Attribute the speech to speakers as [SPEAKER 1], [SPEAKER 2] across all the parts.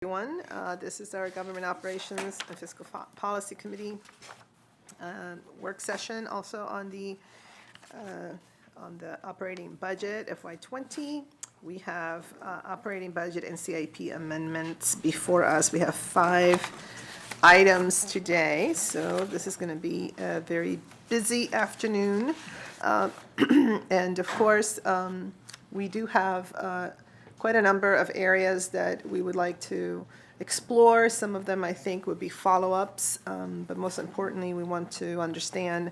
[SPEAKER 1] Everyone, this is our Government Operations and Fiscal Policy Committee work session, also on the operating budget FY20. We have operating budget and CIP amendments before us. We have 5 items today, so this is going to be a very busy afternoon. And of course, we do have quite a number of areas that we would like to explore. Some of them, I think, would be follow-ups, but most importantly, we want to understand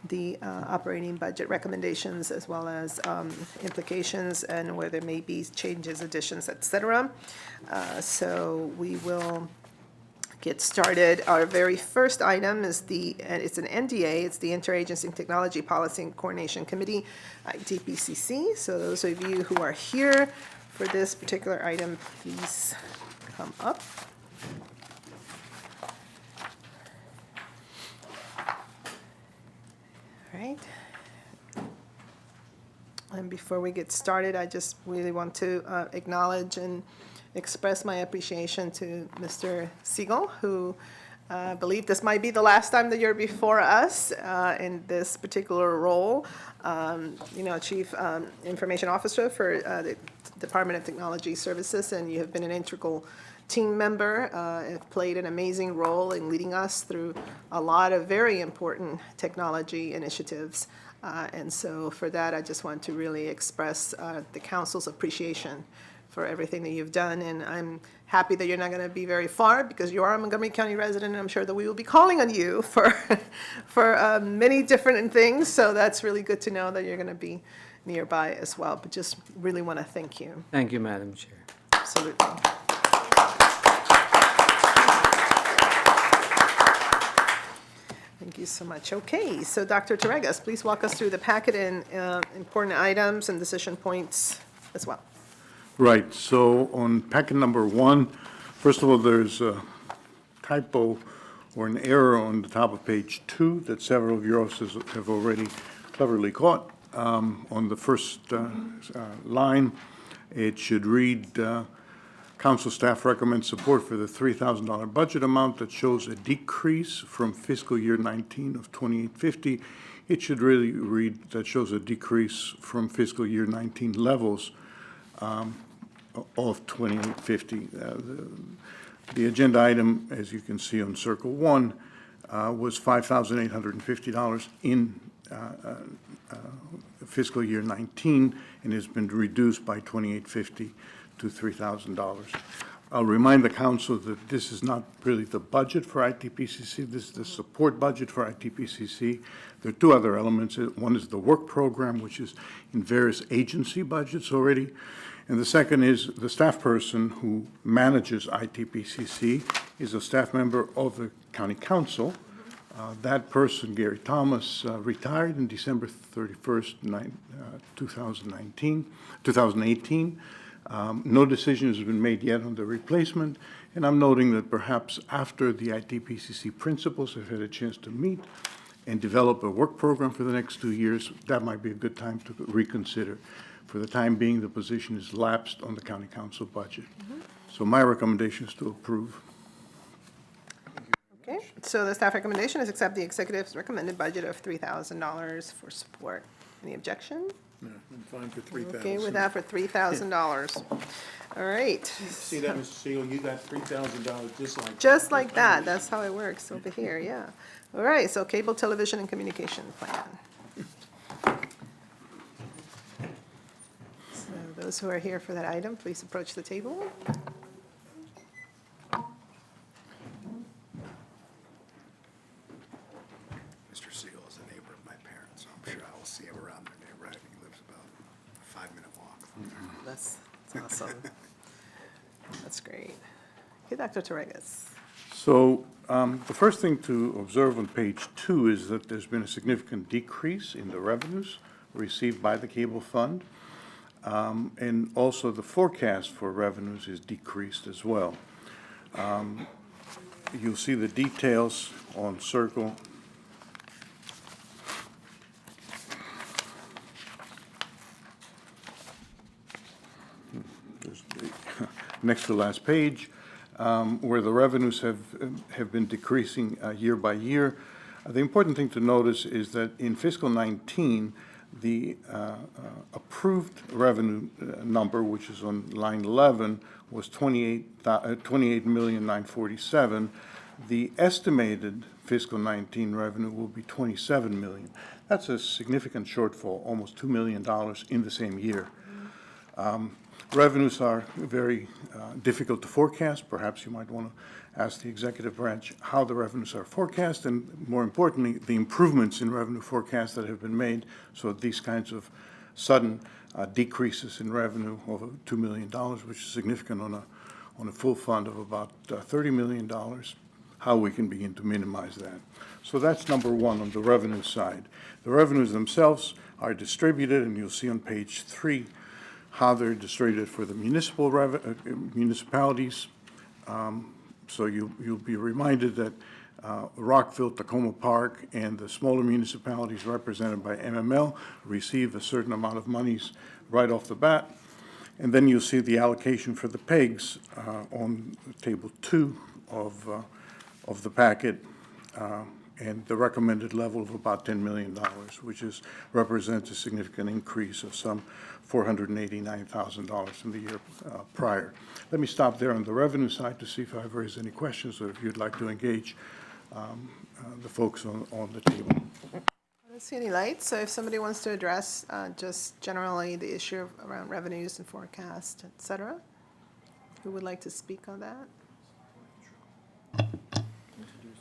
[SPEAKER 1] the operating budget recommendations as well as implications and where there may be changes, additions, et cetera. So we will get started. Our very first item is it's an NDA, it's the Interagency Technology Policy and Coordination Committee, ITPCC. So those of you who are here for this particular item, please come up. All right. And before we get started, I just really want to acknowledge and express my appreciation to Mr. Siegel, who believe this might be the last time that you're before us in this particular role. Chief Information Officer for the Department of Technology Services, and you have been an integral team member, have played an amazing role in leading us through a lot of very important technology initiatives. And so for that, I just want to really express the council's appreciation for everything that you've done. And I'm happy that you're not going to be very far because you are a Montgomery County resident, and I'm sure that we will be calling on you for many different things. So that's really good to know that you're going to be nearby as well. But just really want to thank you.
[SPEAKER 2] Thank you, Madam Chair.
[SPEAKER 1] Absolutely. Thank you so much. Okay, so Dr. Torregas, please walk us through the packet and important items and decision points as well.
[SPEAKER 3] Right, so on packet number 1, first of all, there's a typo or an error on the top of page 2 that several of your officers have already cleverly caught. On the first line, it should read, Council staff recommends support for the $3,000 budget amount that shows a decrease from fiscal year 19 of $2,850. It should really read that shows a decrease from fiscal year 19 levels of $2,850. The agenda item, as you can see on Circle 1, was $5,850 in fiscal year 19, and has been reduced by $2,850 to $3,000. I'll remind the council that this is not really the budget for ITPCC. This is the support budget for ITPCC. There are 2 other elements. One is the work program, which is in various agency budgets already. And the second is the staff person who manages ITPCC is a staff member of the county council. That person, Gary Thomas, retired in December 31st, 2018. No decision has been made yet on the replacement, and I'm noting that perhaps after the ITPCC principals have had a chance to meet and develop a work program for the next 2 years, that might be a good time to reconsider. For the time being, the position is lapsed on the county council budget. So my recommendation is to approve.
[SPEAKER 1] Okay, so the staff recommendation is accept the executive's recommended budget of $3,000 for support. Any objection?
[SPEAKER 4] No, I'm fine for $3,000.
[SPEAKER 1] Okay with that for $3,000. All right.
[SPEAKER 4] See that, Mr. Siegel? You got $3,000 just like that.
[SPEAKER 1] Just like that. That's how it works over here, yeah. All right, so cable, television, and communication plan. So those who are here for that item, please approach the table.
[SPEAKER 5] Mr. Siegel is a neighbor of my parents, so I'm sure I will see him around their neighborhood. He lives about a 5-minute walk from there.
[SPEAKER 1] That's awesome. That's great. Okay, Dr. Torregas.
[SPEAKER 3] So the first thing to observe on page 2 is that there's been a significant decrease in the revenues received by the cable fund. And also the forecast for revenues is decreased as well. You'll see the details on Circle. Next to the last page, where the revenues have been decreasing year by year. The important thing to notice is that in fiscal 19, the approved revenue number, which is on line 11, was 28,947,000. The estimated fiscal 19 revenue will be 27 million. That's a significant shortfall, almost $2 million in the same year. Revenues are very difficult to forecast. Perhaps you might want to ask the executive branch how the revenues are forecast, and more importantly, the improvements in revenue forecasts that have been made. So these kinds of sudden decreases in revenue of $2 million, which is significant on a full fund of about $30 million, how we can begin to minimize that. So that's number one on the revenue side. The revenues themselves are distributed, and you'll see on page 3 how they're distributed for the municipalities. So you'll be reminded that Rockville, Tacoma Park, and the smaller municipalities represented by MML receive a certain amount of monies right off the bat. And then you'll see the allocation for the PEGs on table 2 of the packet, and the recommended level of about $10 million, which represents a significant increase of some $489,000 from the year prior. Let me stop there on the revenue side to see if I've raised any questions, or if you'd like to engage the folks on the table.
[SPEAKER 1] I don't see any lights, so if somebody wants to address just generally the issue around revenues and forecast, et cetera, who would like to speak on that?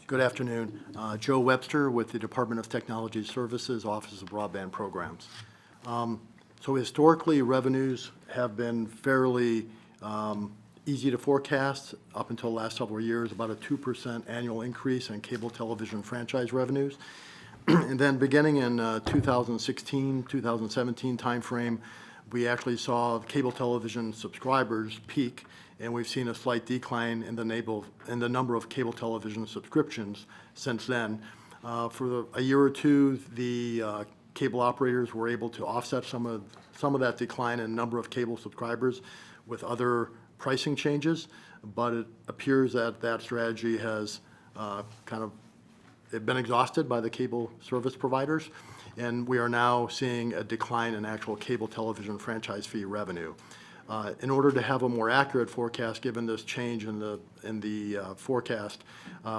[SPEAKER 2] Good afternoon. Joe Webster with the Department of Technology Services, Office of Broadband Programs. So historically, revenues have been fairly easy to forecast up until the last several years, about a 2% annual increase in cable television franchise revenues. And then beginning in 2016, 2017 timeframe, we actually saw cable television subscribers peak, and we've seen a slight decline in the number of cable television subscriptions since then. For a year or two, the cable operators were able to offset some of that decline in number of cable subscribers with other pricing changes, but it appears that that strategy has been exhausted by the cable service providers, and we are now seeing a decline in actual cable television franchise fee revenue. In order to have a more accurate forecast, given this change in the forecast,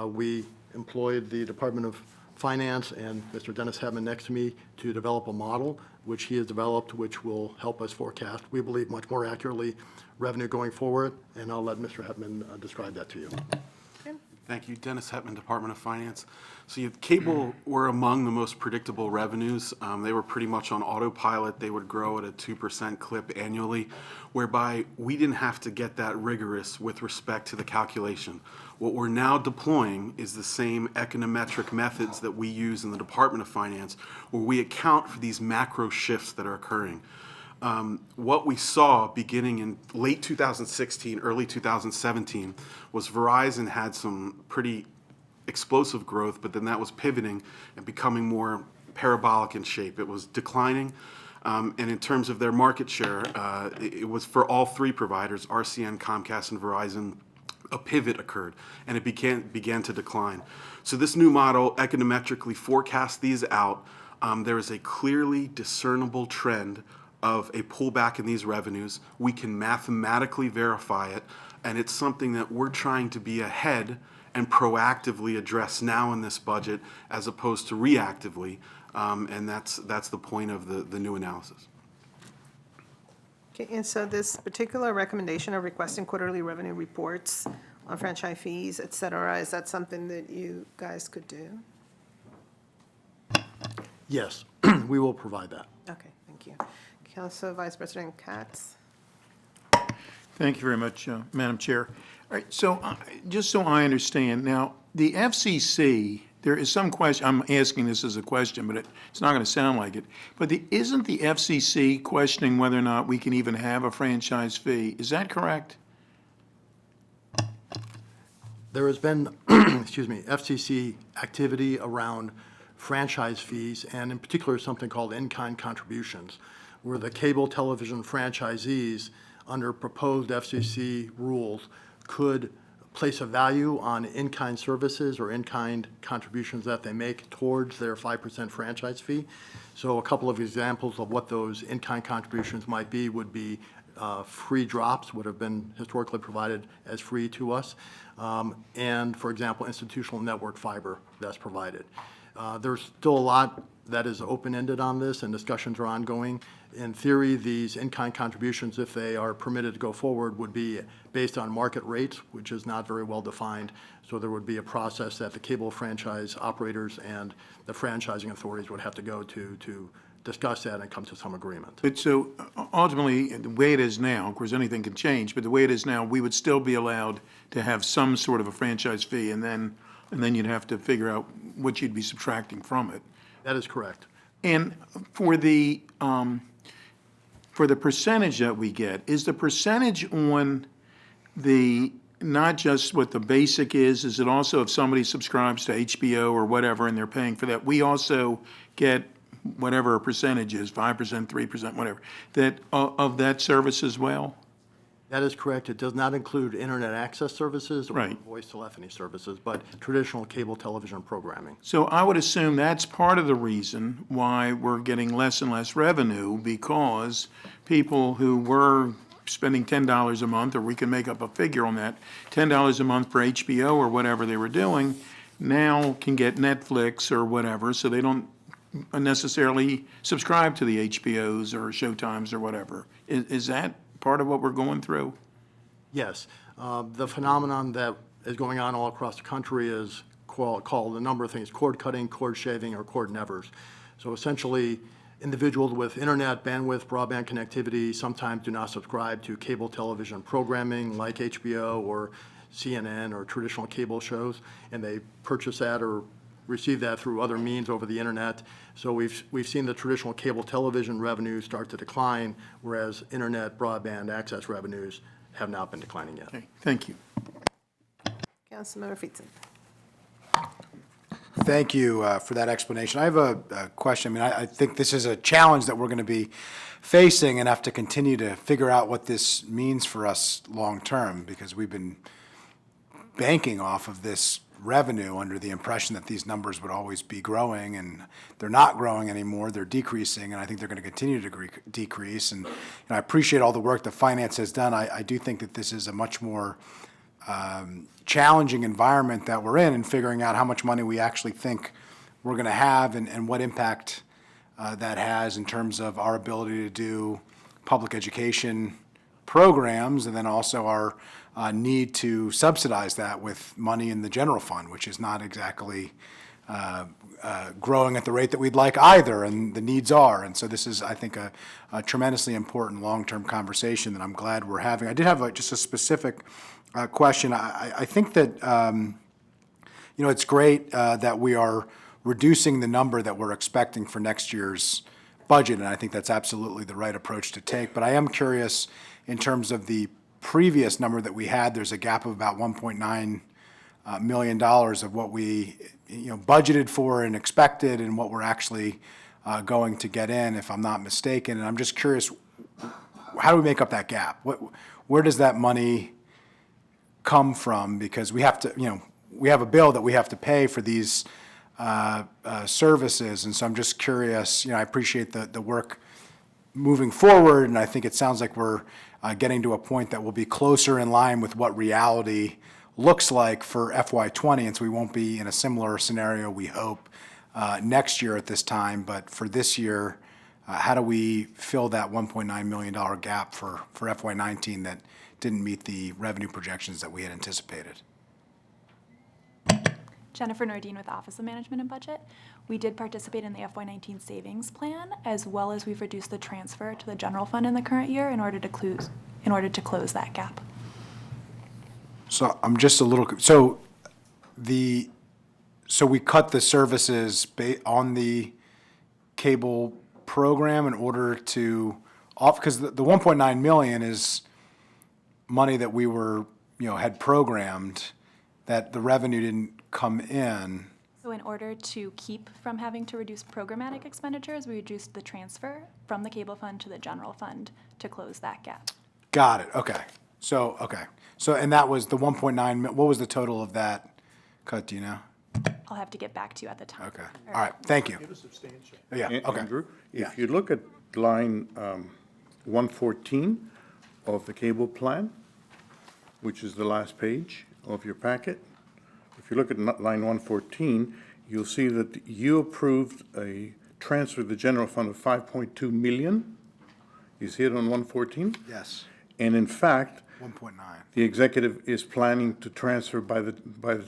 [SPEAKER 2] we employed the Department of Finance and Mr. Dennis Hetman next to me to develop a model, which he has developed, which will help us forecast, we believe, much more accurately revenue going forward, and I'll let Mr. Hetman describe that to you.
[SPEAKER 4] Thank you. Dennis Hetman, Department of Finance. So cable were among the most predictable revenues. They were pretty much on autopilot. They would grow at a 2% clip annually, whereby we didn't have to get that rigorous with respect to the calculation. What we're now deploying is the same econometric methods that we use in the Department of Finance, where we account for these macro shifts that are occurring. What we saw beginning in late 2016, early 2017, was Verizon had some pretty explosive growth, but then that was pivoting and becoming more parabolic in shape. It was declining, and in terms of their market share, it was for all three providers, RCN, Comcast, and Verizon. A pivot occurred, and it began to decline. So this new model econometrically forecasts these out. There is a clearly discernible trend of a pullback in these revenues. We can mathematically verify it, and it's something that we're trying to be ahead and proactively address now in this budget as opposed to reactively, and that's the point of the new analysis.
[SPEAKER 1] Okay, and so this particular recommendation of requesting quarterly revenue reports on franchise fees, et cetera, is that something that you guys could do?
[SPEAKER 2] Yes, we will provide that.
[SPEAKER 1] Okay, thank you. Council Vice President Katz.
[SPEAKER 6] Thank you very much, Madam Chair. All right, so just so I understand, now, the FCC, there is some question, I'm asking this as a question, but it's not going to sound like it, but isn't the FCC questioning whether or not we can even have a franchise fee? Is that correct?
[SPEAKER 2] There has been, FCC activity around franchise fees, and in particular something called in-kind contributions, where the cable television franchisees, under proposed FCC rules, could place a value on in-kind services or in-kind contributions that they make towards their 5% franchise fee. So a couple of examples of what those in-kind contributions might be would be free drops would have been historically provided as free to us. And, for example, institutional network fiber that's provided. There's still a lot that is open-ended on this, and discussions are ongoing. In theory, these in-kind contributions, if they are permitted to go forward, would be based on market rates, which is not very well defined. So there would be a process that the cable franchise operators and the franchising authorities would have to go to discuss that and come to some agreement.
[SPEAKER 6] But so ultimately, the way it is now, of course, anything can change, but the way it is now, we would still be allowed to have some sort of a franchise fee, and then you'd have to figure out what you'd be subtracting from it.
[SPEAKER 2] That is correct.
[SPEAKER 6] And for the percentage that we get, is the percentage on the, not just what the basic is it also if somebody subscribes to HBO or whatever and they're paying for that, we also get whatever a percentage is, 5%, 3%, whatever, that, of that service as well?
[SPEAKER 2] That is correct. It does not include internet access services or
[SPEAKER 6] Right.
[SPEAKER 2] voice telephony services, but traditional cable television programming.
[SPEAKER 6] So I would assume that's part of the reason why we're getting less and less revenue, because people who were spending $10 a month, or we can make up a figure on that, $10 a month for HBO or whatever they were doing, now can get Netflix or whatever, so they don't necessarily subscribe to the HBOs or Showtimes or whatever. Is that part of what we're going through?
[SPEAKER 2] Yes. The phenomenon that is going on all across the country is called a number of things: cord cutting, cord shaving, or cord nevers. So essentially, individuals with internet bandwidth, broadband connectivity sometimes do not subscribe to cable television programming like HBO or CNN or traditional cable shows, and they purchase that or receive that through other means over the internet. So we've seen the traditional cable television revenues start to decline, whereas internet broadband access revenues have not been declining yet.
[SPEAKER 6] Okay, thank you.
[SPEAKER 1] Councilmember Friedson.
[SPEAKER 5] Thank you for that explanation. I have a question. I mean, I think this is a challenge that we're going to be facing and have to continue to figure out what this means for us long-term, because we've been banking off of this revenue under the impression that these numbers would always be growing, and they're not growing anymore. They're decreasing, and I think they're going to continue to decrease. And I appreciate all the work that finance has done. I do think that this is a much more challenging environment that we're in figuring out how much money we actually think we're going to have and what impact that has in terms of our ability to do public education programs, and then also our need to subsidize that with money in the general fund, which is not exactly growing at the rate that we'd like either, and the needs are. And so this is, I think, a tremendously important long-term conversation that I'm glad we're having. I did have just a specific question. I think that, it's great that we are reducing the number that we're expecting for next year's budget, and I think that's absolutely the right approach to take. But I am curious, in terms of the previous number that we had, there's a gap of about $1.9 million of what we budgeted for and expected and what we're actually going to get in, if I'm not mistaken. And I'm just curious, how do we make up that gap? Where does that money come from? Because we have to, we have a bill that we have to pay for these services. And so I'm just curious, I appreciate the work moving forward, and I think it sounds like we're getting to a point that will be closer in line with what reality looks like for FY20, and so we won't be in a similar scenario, we hope, next year at this time. But for this year, how do we fill that $1.9 million gap for FY19 that didn't meet the revenue projections that we had anticipated?
[SPEAKER 7] Jennifer Nordine with Office of Management and Budget. We did participate in the FY19 savings plan, as well as we've reduced the transfer to the general fund in the current year in order to close that gap.
[SPEAKER 5] So I'm just a little, so we cut the services on the cable program in order to because the 1.9 million is money that we were, had programmed that the revenue didn't come in.
[SPEAKER 7] So in order to keep from having to reduce programmatic expenditures, we reduced the transfer from the cable fund to the general fund to close that gap.
[SPEAKER 5] Got it. Okay. So So, and that was the 1.9, what was the total of that cut, do you know?
[SPEAKER 7] I'll have to get back to you at the time.
[SPEAKER 5] Okay, all right, thank you.
[SPEAKER 6] It was substantial.
[SPEAKER 5] Yeah, okay.
[SPEAKER 3] Andrew,
[SPEAKER 5] Yeah.
[SPEAKER 3] if you look at line 114 of the cable plan, which is the last page of your packet, if you look at line 114, you'll see that you approved a transfer to the general fund of 5.2 million. You see it on 114?
[SPEAKER 5] Yes,
[SPEAKER 3] And in fact,
[SPEAKER 5] 1.9.
[SPEAKER 3] the executive is planning to transfer by the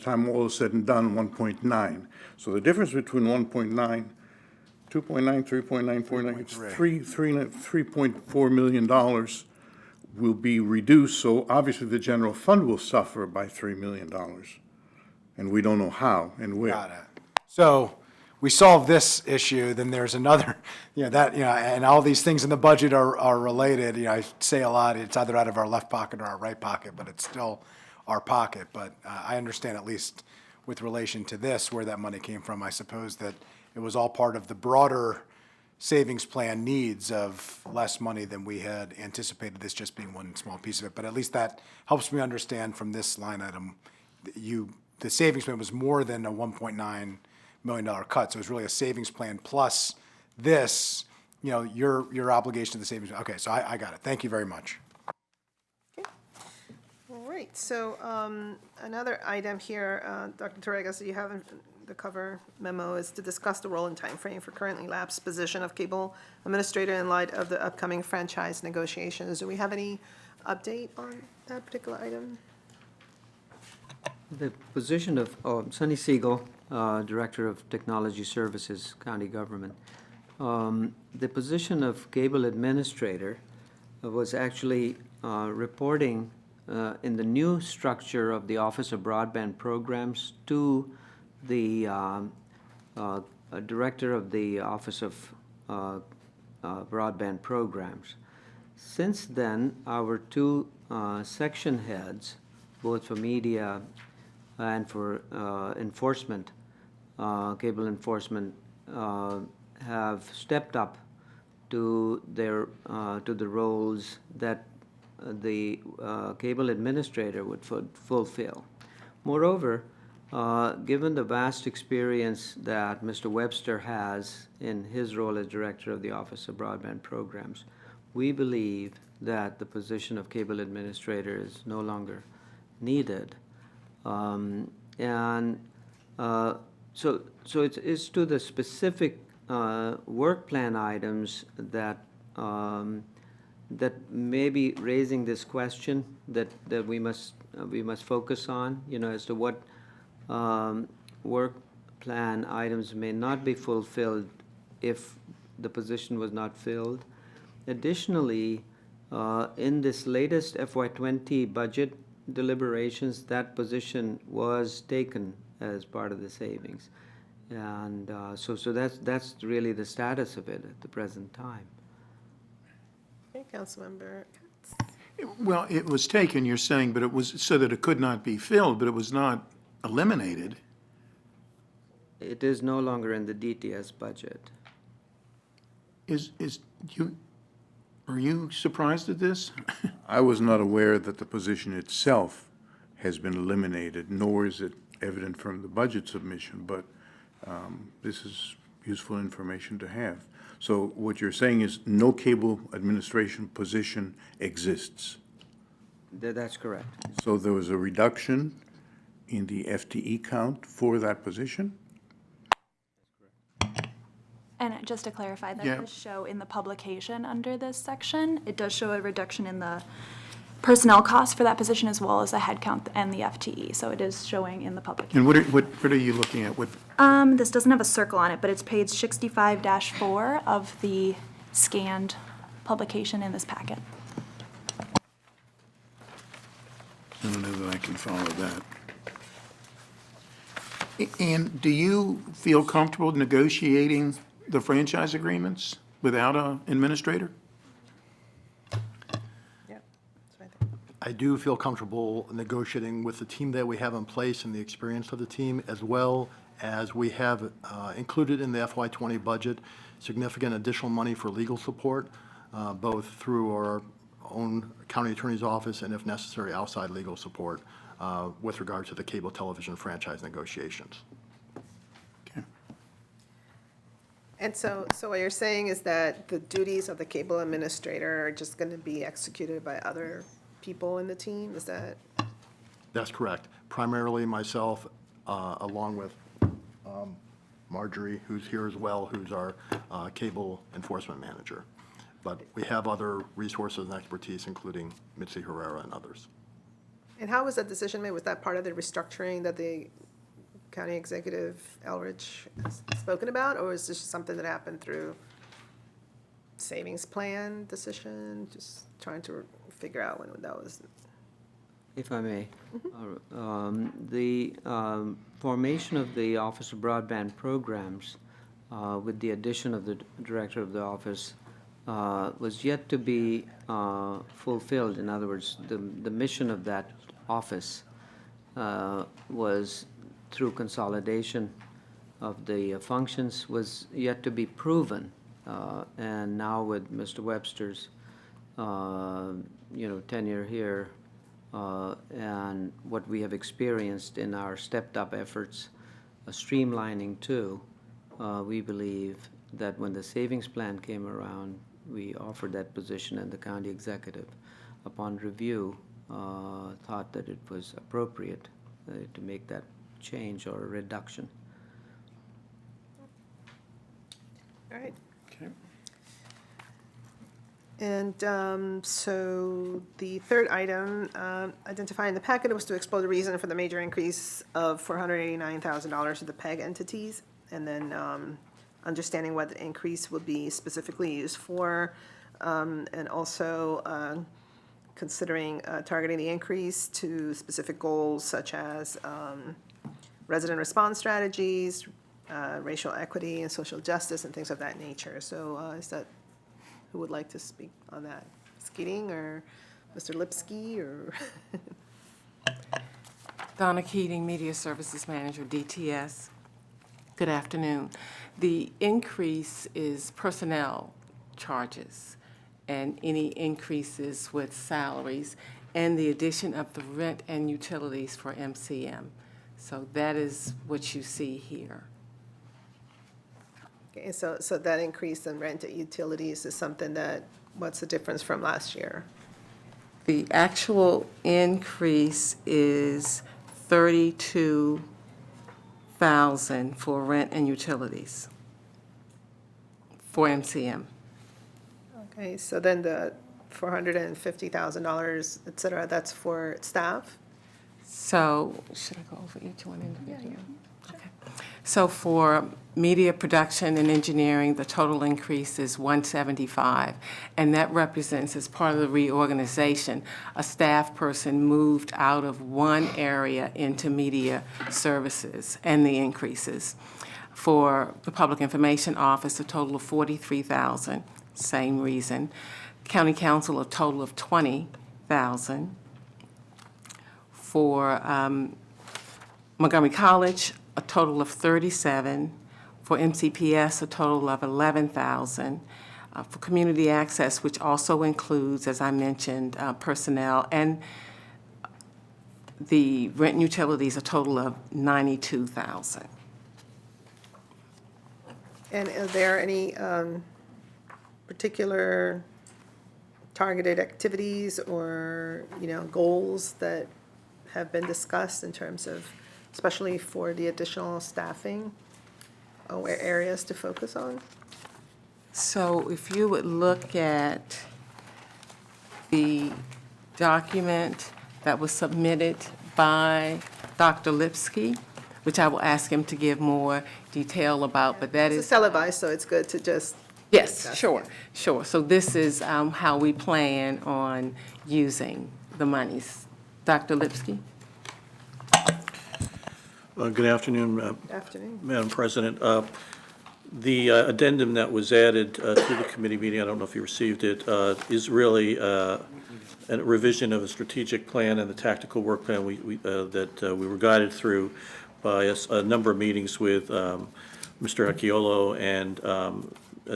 [SPEAKER 3] time all is said and done, 1.9. So the difference between 1.9, 2.9, 3.9, 4.9, it's $3.4 million will be reduced. So obviously the general fund will suffer by $3 million. And we don't know how and where.
[SPEAKER 5] Got it. So we solve this issue, then there's another, and all these things in the budget are related. I say a lot, it's either out of our left pocket or our right pocket, but it's still our pocket. But I understand, at least with relation to this, where that money came from. I suppose that it was all part of the broader savings plan needs of less money than we had anticipated, this just being one small piece of it. But at least that helps me understand from this line item, the savings plan was more than a $1.9 million cut. So it was really a savings plan plus this, your obligation to the savings. Okay, so I got it. Thank you very much.
[SPEAKER 1] All right, so another item here, Dr. Torrega, so you have in the cover memo, is to discuss the role and timeframe for currently lapsed position of cable administrator in light of the upcoming franchise negotiations. Do we have any update on that particular item?
[SPEAKER 8] The position of Sunny Siegel, Director of Technology Services, County Government. The position of Cable Administrator was actually reporting in the new structure of the Office of Broadband Programs to the Director of the Office of Broadband Programs. Since then, our two section heads, both for media and for enforcement, cable enforcement, have stepped up to their to the roles that the cable administrator would fulfill. Moreover, given the vast experience that Mr. Webster has in his role as director of the Office of Broadband Programs, we believe that the position of cable administrator is no longer needed. So it's to the specific work plan items that that may be raising this question that we must focus on, as to what work plan items may not be fulfilled if the position was not filled. Additionally, in this latest FY20 budget deliberations, that position was taken as part of the savings. And so that's really the status of it at the present time.
[SPEAKER 1] Okay, Councilmember.
[SPEAKER 6] Well, it was taken, you're saying, but it was so that it could not be filled, but it was not eliminated.
[SPEAKER 8] It is no longer in the DTS budget.
[SPEAKER 6] Are you surprised at this?
[SPEAKER 3] I was not aware that the position itself has been eliminated, nor is it evident from the budget submission, but this is useful information to have. So what you're saying is no cable administration position exists.
[SPEAKER 8] That's correct.
[SPEAKER 3] So there was a reduction in the FTE count for that position?
[SPEAKER 7] And just to clarify, that
[SPEAKER 6] Yeah.
[SPEAKER 7] does show in the publication under this section, it does show a reduction in the personnel costs for that position as well as the headcount and the FTE. So it is showing in the publication.
[SPEAKER 6] And what are you looking at? What,
[SPEAKER 7] This doesn't have a circle on it, but it's page 65-4 of the scanned publication in this packet.
[SPEAKER 6] I don't know that I can follow that. And do you feel comfortable negotiating the franchise agreements without an administrator?
[SPEAKER 1] Yeah, that's what I think.
[SPEAKER 2] I do feel comfortable negotiating with the team that we have in place and the experience of the team, as well as we have included in the FY20 budget significant additional money for legal support, both through our own county attorney's office, and if necessary, outside legal support with regard to the cable television franchise negotiations.
[SPEAKER 1] And so what you're saying is that the duties of the cable administrator are just going to be executed by other people in the team? Is that?
[SPEAKER 2] That's correct. Primarily myself, along with Marjorie, who's here as well, who's our cable enforcement manager. But we have other resources and expertise, including Mitzi Herrera and others.
[SPEAKER 1] And how was that decision made? Was that part of the restructuring that the county executive Elrich has spoken about? Or is this something that happened through savings plan decision? Just trying to figure out when that was.
[SPEAKER 8] If I may. The formation of the Office of Broadband Programs with the addition of the director of the office was yet to be fulfilled. In other words, the mission of that office was through consolidation of the functions was yet to be proven. And now with Mr. Webster's, tenure here, and what we have experienced in our stepped-up efforts, streamlining too, we believe that when the savings plan came around, we offered that position, and the county executive, upon review, thought that it was appropriate to make that change or a reduction.
[SPEAKER 1] All right.
[SPEAKER 4] Okay.
[SPEAKER 1] And so the third item identified in the packet was to explore the reason for the major increase of $489,000 to the PEG entities, and then understanding what the increase would be specifically used for, and also considering targeting the increase to specific goals such as resident response strategies, racial equity and social justice, and things of that nature. So is that, who would like to speak on that? Ms. Keating or Mr. Lipsky or?
[SPEAKER 9] Donna Keating, Media Services Manager, DTS. Good afternoon. The increase is personnel charges and any increases with salaries and the addition of the rent and utilities for MCM. So that is what you see here.
[SPEAKER 1] Okay, so that increase in rent and utilities is something that, what's the difference from last year?
[SPEAKER 9] The actual increase is $32,000 for rent and utilities for MCM.
[SPEAKER 1] Okay, so then the $450,000, et cetera, that's for staff?
[SPEAKER 9] So, should I go over each one individually? Okay. So for media production and engineering, the total increase is $175, and that represents, as part of the reorganization, a staff person moved out of one area into media services and the increases. For the Public Information Office, a total of $43,000, same reason. County Council, a total of $20,000. For Montgomery College, a total of $37,000. For MCPS, a total of $11,000. For community access, which also includes, as I mentioned, personnel, and the rent and utilities, a total of $92,000.
[SPEAKER 1] And are there any particular targeted activities or, goals that have been discussed in terms of, especially for the additional staffing, or areas to focus on?
[SPEAKER 9] So if you would look at the document that was submitted by Dr. Lipsky, which I will ask him to give more detail about, but that
[SPEAKER 1] It's
[SPEAKER 9] is.
[SPEAKER 1] televised, so it's good to just.
[SPEAKER 9] Yes, sure. So this is how we plan on using the monies. Dr. Lipsky?
[SPEAKER 10] Good afternoon,
[SPEAKER 1] Afternoon.
[SPEAKER 10] Madam President. The addendum that was added to the committee meeting, I don't know if you received it, is really a revision of a strategic plan and the tactical work plan that we were guided through by a number of meetings with Mr. Acchiolo and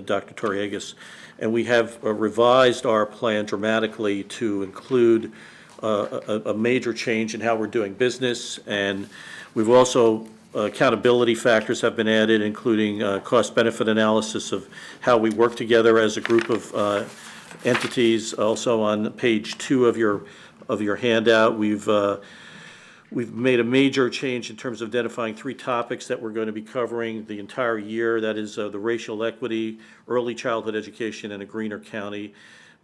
[SPEAKER 10] Dr. Torriegas. And we have revised our plan dramatically to include a major change in how we're doing business. And we've also, accountability factors have been added, including cost-benefit analysis of how we work together as a group of entities. Also on page 2 of your handout, we've made a major change in terms of identifying 3 topics that we're going to be covering the entire year. That is the racial equity, early childhood education, and a greener county.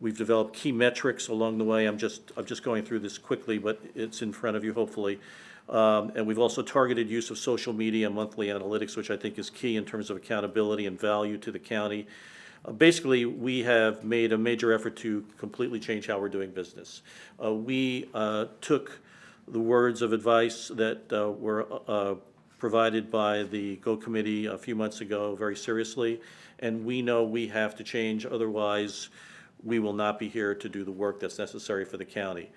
[SPEAKER 10] We've developed key metrics along the way. I'm just going through this quickly, but it's in front of you, hopefully. And we've also targeted use of social media, monthly analytics, which I think is key in terms of accountability and value to the county. Basically, we have made a major effort to completely change how we're doing business. We took the words of advice that were provided by the GO Committee a few months ago very seriously, and we know we have to change, otherwise we will not be here to do the work that's necessary for the county.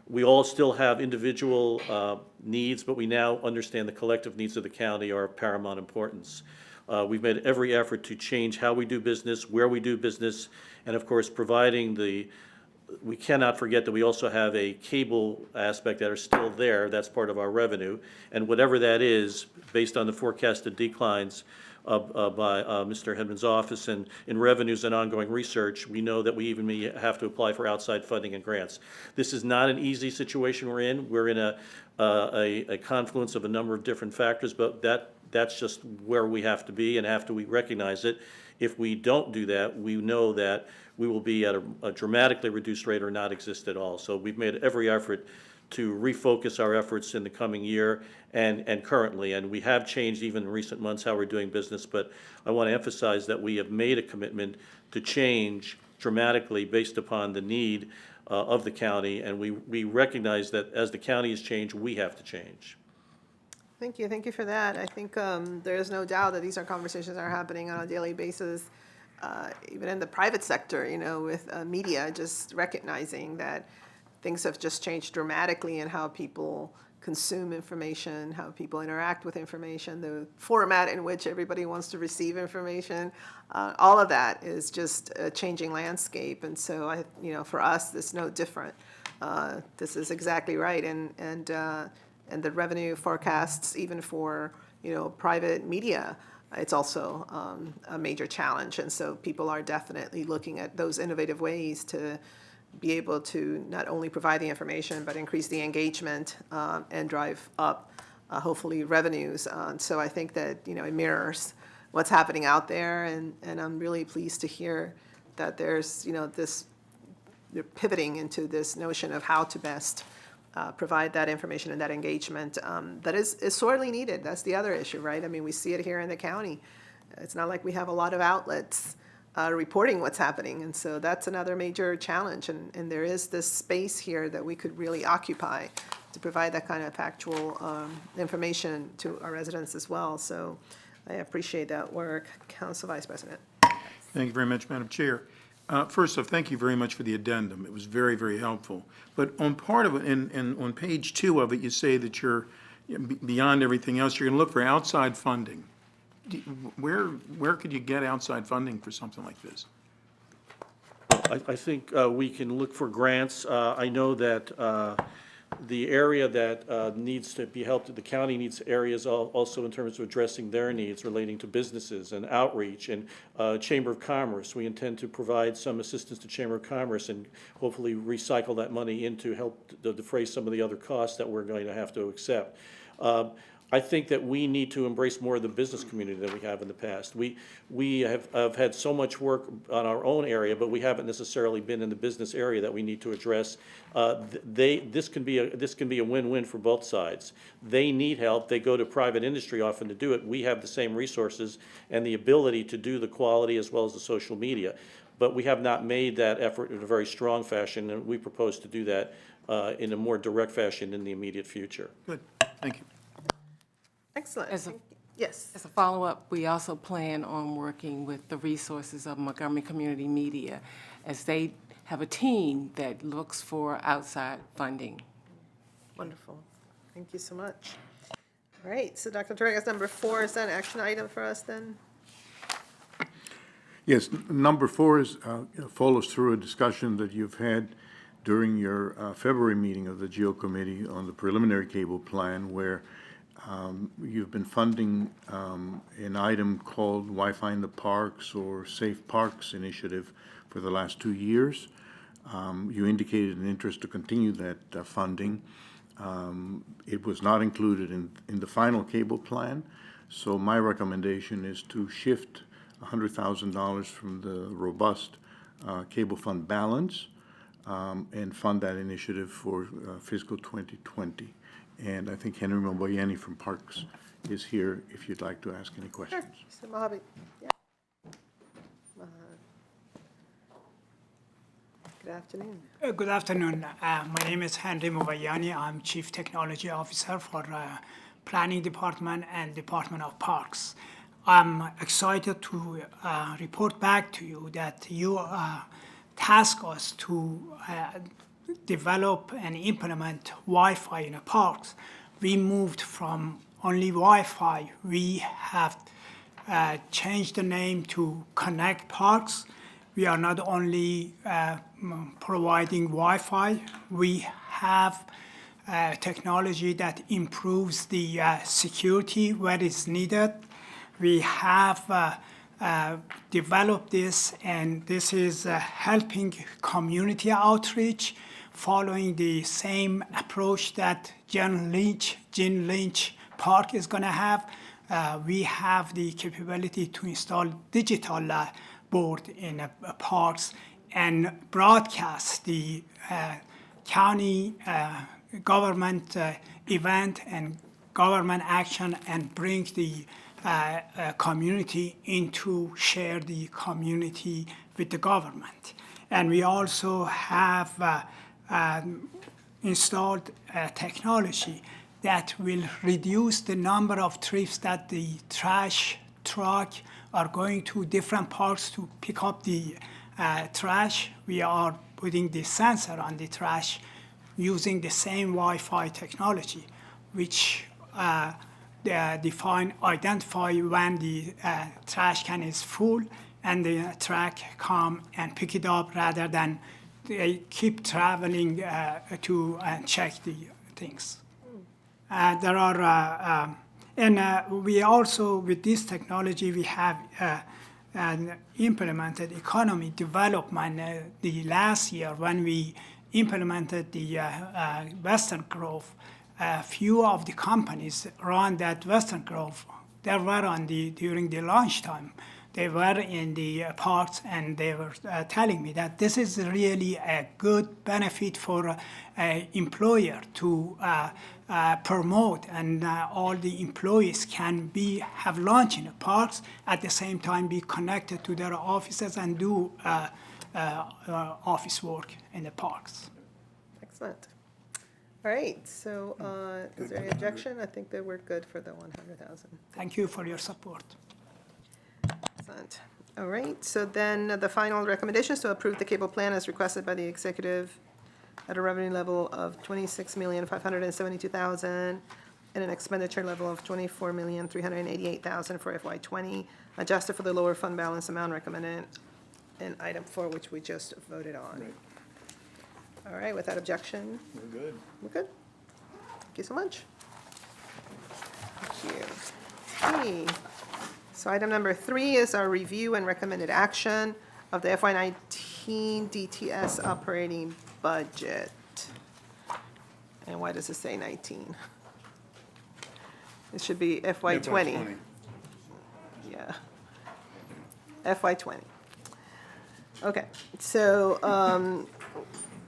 [SPEAKER 10] We all still have individual needs, but we now understand the collective needs of the county are of paramount importance. We've made every effort to change how we do business, where we do business, and of course, providing we cannot forget that we also have a cable aspect that are still there. That's part of our revenue. And whatever that is, based on the forecasted declines by Mr. Hedman's office and in revenues and ongoing research, we know that we even may have to apply for outside funding and grants. This is not an easy situation we're in. We're in a confluence of a number of different factors, but that's just where we have to be, and after we recognize it, if we don't do that, we know that we will be at a dramatically reduced rate or not exist at all. So we've made every effort to refocus our efforts in the coming year and currently, and we have changed even in recent months how we're doing business, but I want to emphasize that we have made a commitment to change dramatically based upon the need of the county, and we recognize that as the county has changed, we have to change.
[SPEAKER 1] Thank you for that. I think there is no doubt that these are conversations that are happening on a daily basis, even in the private sector, with media, just recognizing that things have just changed dramatically in how people consume information, how people interact with information, the format in which everybody wants to receive information. All of that is just a changing landscape. And so, for us, it's no different. This is exactly right. And the revenue forecasts, even for, private media, it's also a major challenge. And so people are definitely looking at those innovative ways to be able to not only provide the information, but increase the engagement and drive up, hopefully, revenues. So I think that, it mirrors what's happening out there. And I'm really pleased to hear that there's, they're pivoting into this notion of how to best provide that information and that engagement that is sorely needed. That's the other issue, right? I mean, we see it here in the county. It's not like we have a lot of outlets reporting what's happening, and so that's another major challenge. And there is this space here that we could really occupy to provide that kind of factual information to our residents as well. So I appreciate that work. Council Vice President.
[SPEAKER 6] Thank you very much, Madam Chair. First off, thank you very much for the addendum. It was very, very helpful. But on part of it, and on page 2 of it, you say that you're, beyond everything else, you're going to look for outside funding. Where could you get outside funding for something like this?
[SPEAKER 10] I think we can look for grants. I know that the area that needs to be helped, the county needs areas also in terms of addressing their needs relating to businesses and outreach and Chamber of Commerce. We intend to provide some assistance to Chamber of Commerce and hopefully recycle that money in to help defray some of the other costs that we're going to have to accept. I think that we need to embrace more of the business community that we have in the past. We have had so much work on our own area, but we haven't necessarily been in the business area that we need to address. This can be a win-win for both sides. They need help. They go to private industry often to do it. We have the same resources and the ability to do the quality as well as the social media. But we have not made that effort in a very strong fashion, and we propose to do that in a more direct fashion in the immediate future.
[SPEAKER 6] Good, thank you.
[SPEAKER 1] Excellent. Yes.
[SPEAKER 9] As a follow-up, we also plan on working with the resources of Montgomery Community Media as they have a team that looks for outside funding.
[SPEAKER 1] Wonderful. Thank you so much. All right, so Dr. Torriegas, number 4, is that an action item for us then?
[SPEAKER 3] Yes, number 4 is, follows through a discussion that you've had during your February meeting of the GEO Committee on the preliminary cable plan, where you've been funding an item called Wi-Fi in the Parks or Safe Parks Initiative for the last 2 years. You indicated an interest to continue that funding. It was not included in the final cable plan, so my recommendation is to shift $100,000 from the robust cable fund balance and fund that initiative for fiscal 2020. And I think Henry Moboyani from Parks is here if you'd like to ask any questions.
[SPEAKER 1] Sure, Mr. Mojave. Yeah. Good afternoon.
[SPEAKER 11] Good afternoon. My name is Henry Mobayani. I'm Chief Technology Officer for Planning Department and Department of Parks. I'm excited to report back to you that you tasked us to develop and implement Wi-Fi in the parks. We moved from only Wi-Fi. We have changed the name to Connect Parks. We are not only providing Wi-Fi, we have technology that improves the security where it's needed. We have developed this, and this is helping community outreach, following the same approach that Gene Lynch Park is going to have. We have the capability to install digital board in parks and broadcast the county government event and government action and bring the community into share the community with the government. And we also have installed technology that will reduce the number of trips that the trash truck are going to different parks to pick up the trash. We are putting the sensor on the trash using the same Wi-Fi technology, which identify when the trash can is full and the truck come and pick it up rather than they keep traveling to check the things. There are, we also, with this technology, we have implemented economy development the last year when we implemented the Western Grove. A few of the companies around that Western Grove, they were on during the lunchtime. They were in the parks and they were telling me that this is really a good benefit for an employer to promote, and all the employees can have lunch in the parks, at the same time be connected to their offices and do office work in the parks.
[SPEAKER 1] Excellent. All right, so is there any objection? I think that we're good for the 100,000.
[SPEAKER 11] Thank you for your support.
[SPEAKER 1] Excellent. All right, so then the final recommendation is to approve the cable plan as requested by the executive at a revenue level of $26,572,000 and an expenditure level of $24,388,000 for FY20, adjusted for the lower fund balance amount recommended in item 4, which we just voted on. Right. All right, without objection?
[SPEAKER 6] We're good.
[SPEAKER 1] We're good. Thank you so much. Thank you. Okay. So item number 3 is our review and recommended action of the FY19 DTS operating budget. And why does it say 19? It should be FY20. Yeah. FY20. Okay, so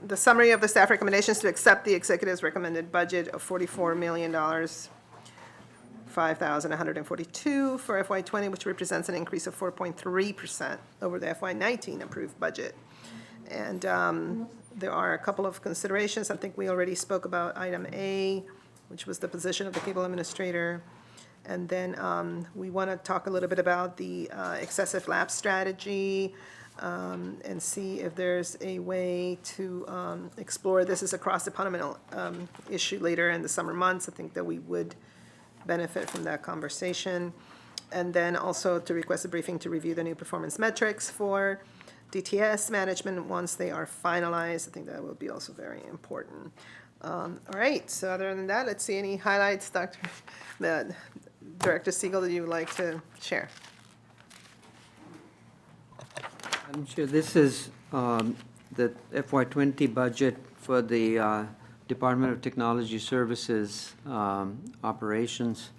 [SPEAKER 1] the summary of the staff recommendations to accept the executive's recommended budget of $44,005,142 for FY20, which represents an increase of 4.3% over the FY19 approved budget. And there are a couple of considerations. I think we already spoke about item A, which was the position of the cable administrator. And then we want to talk a little bit about the excessive lapse strategy, and see if there's a way to explore this as a cross-departmental issue later in the summer months. I think that we would benefit from that conversation. And then also to request a briefing to review the new performance metrics for DTS management once they are finalized. I think that will be also very important. All right, so other than that, let's see any highlights, Director Siegel, that you would like to share.
[SPEAKER 8] I'm sure this is the FY20 budget for the Department of Technology Services operations.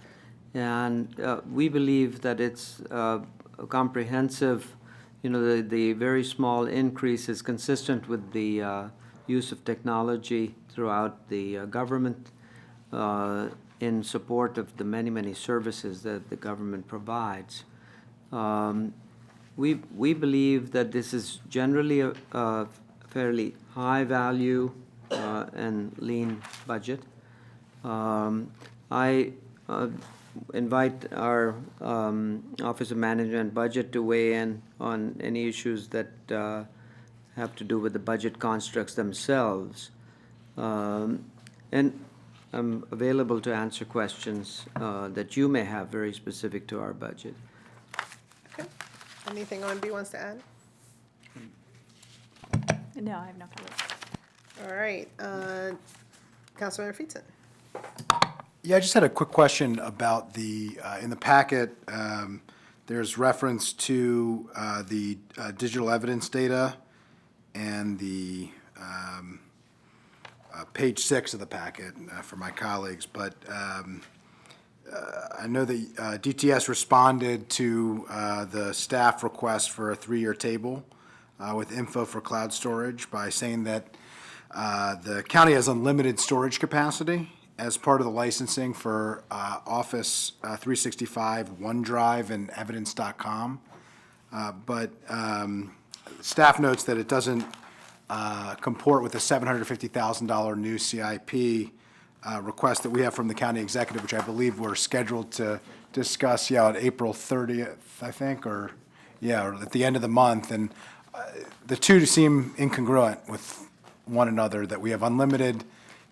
[SPEAKER 8] And we believe that it's a comprehensive, the very small increase is consistent with the use of technology throughout the government in support of the many, many services that the government provides. We believe that this is generally a fairly high value and lean budget. I invite our Office of Management and Budget to weigh in on any issues that have to do with the budget constructs themselves. And I'm available to answer questions that you may have very specific to our budget.
[SPEAKER 1] Okay. Anything OMB wants to add?
[SPEAKER 7] No, I have no comments.
[SPEAKER 1] All right, Councilmember Feetson.
[SPEAKER 5] Yeah, I just had a quick question about in the packet, there's reference to the digital evidence data and the page 6 of the packet for my colleagues, but I know that DTS responded to the staff request for a 3-year table with info for cloud storage by saying that the county has unlimited storage capacity as part of the licensing for Office 365, OneDrive, and Evidence.com. But staff notes that it doesn't comport with the $750,000 new CIP request that we have from the county executive, which I believe we're scheduled to discuss, on April 30th, I think, or at the end of the month. And the two seem incongruent with one another, that we have unlimited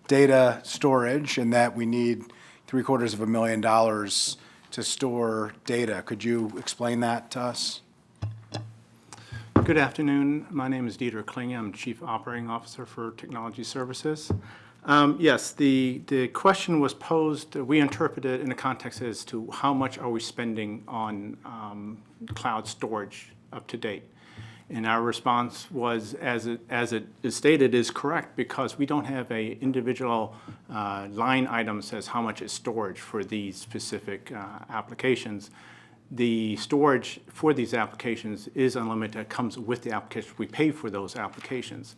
[SPEAKER 5] data storage and that we need $750,000 to store data. Could you explain that to us?
[SPEAKER 12] Good afternoon. My name is Dieter Klinge. I'm Chief Operating Officer for Technology Services. Yes, the question was posed, we interpreted it in the context as to how much are we spending on cloud storage up to date. And our response was, as it is stated, is correct, because we don't have a individual line item says how much is storage for these specific applications. The storage for these applications is unlimited. It comes with the application. We pay for those applications.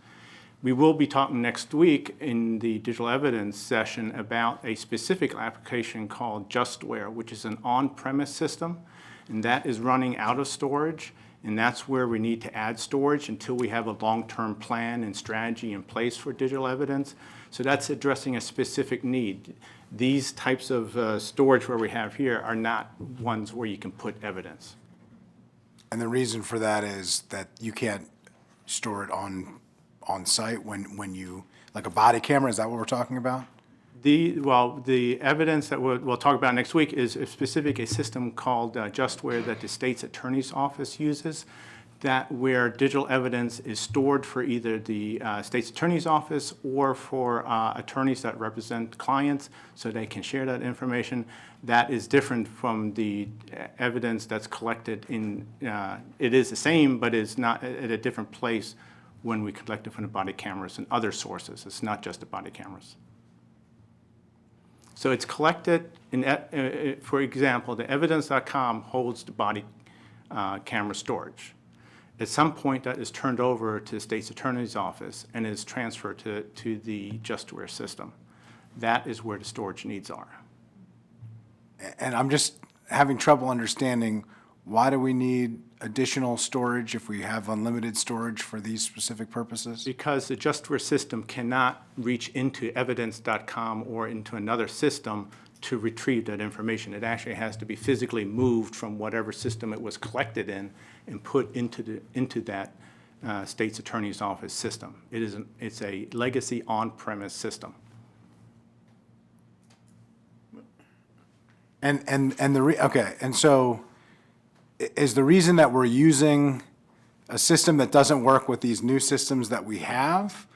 [SPEAKER 12] We will be talking next week in the digital evidence session about a specific application called Justware, which is an on-premise system, and that is running out of storage. And that's where we need to add storage until we have a long-term plan and strategy in place for digital evidence. So that's addressing a specific need. These types of storage where we have here are not ones where you can put evidence.
[SPEAKER 5] And the reason for that is that you can't store it on site when you, like a body camera, is that what we're talking about?
[SPEAKER 12] The evidence that we'll talk about next week is a system called Justware that the state's attorney's office uses, that where digital evidence is stored for either the state's attorney's office or for attorneys that represent clients so they can share that information. That is different from the evidence that's collected in, it is the same, but it's not at a different place when we collect it from the body cameras and other sources. It's not just the body cameras. So it's collected, for example, the evidence.com holds the body camera storage. At some point, that is turned over to the state's attorney's office and is transferred to the Justware system. That is where the storage needs are.
[SPEAKER 5] And I'm just having trouble understanding, why do we need additional storage if we have unlimited storage for these specific purposes?
[SPEAKER 12] Because the Justware system cannot reach into evidence.com or into another system to retrieve that information. It actually has to be physically moved from whatever system it was collected in and put into that state's attorney's office system. It's a legacy on-premise system.
[SPEAKER 5] And so is the reason that we're using a system that doesn't work with these new systems that we have?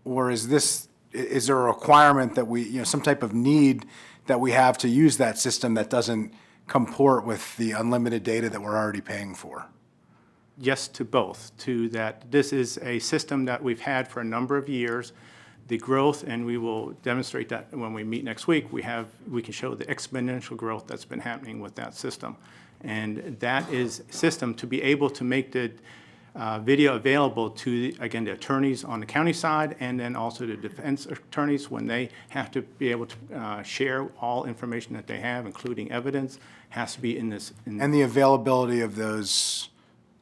[SPEAKER 5] Or is there a requirement that some type of need that we have to use that system that doesn't comport with the unlimited data that we're already paying for?
[SPEAKER 12] Yes to both, to that this is a system that we've had for a number of years. The growth, and we will demonstrate that when we meet next week, we can show the exponential growth that's been happening with that system. And that is system to be able to make the video available to, again, the attorneys on the county side, and then also the defense attorneys when they have to be able to share all information that they have, including evidence, has to be in this.
[SPEAKER 5] And the availability of those,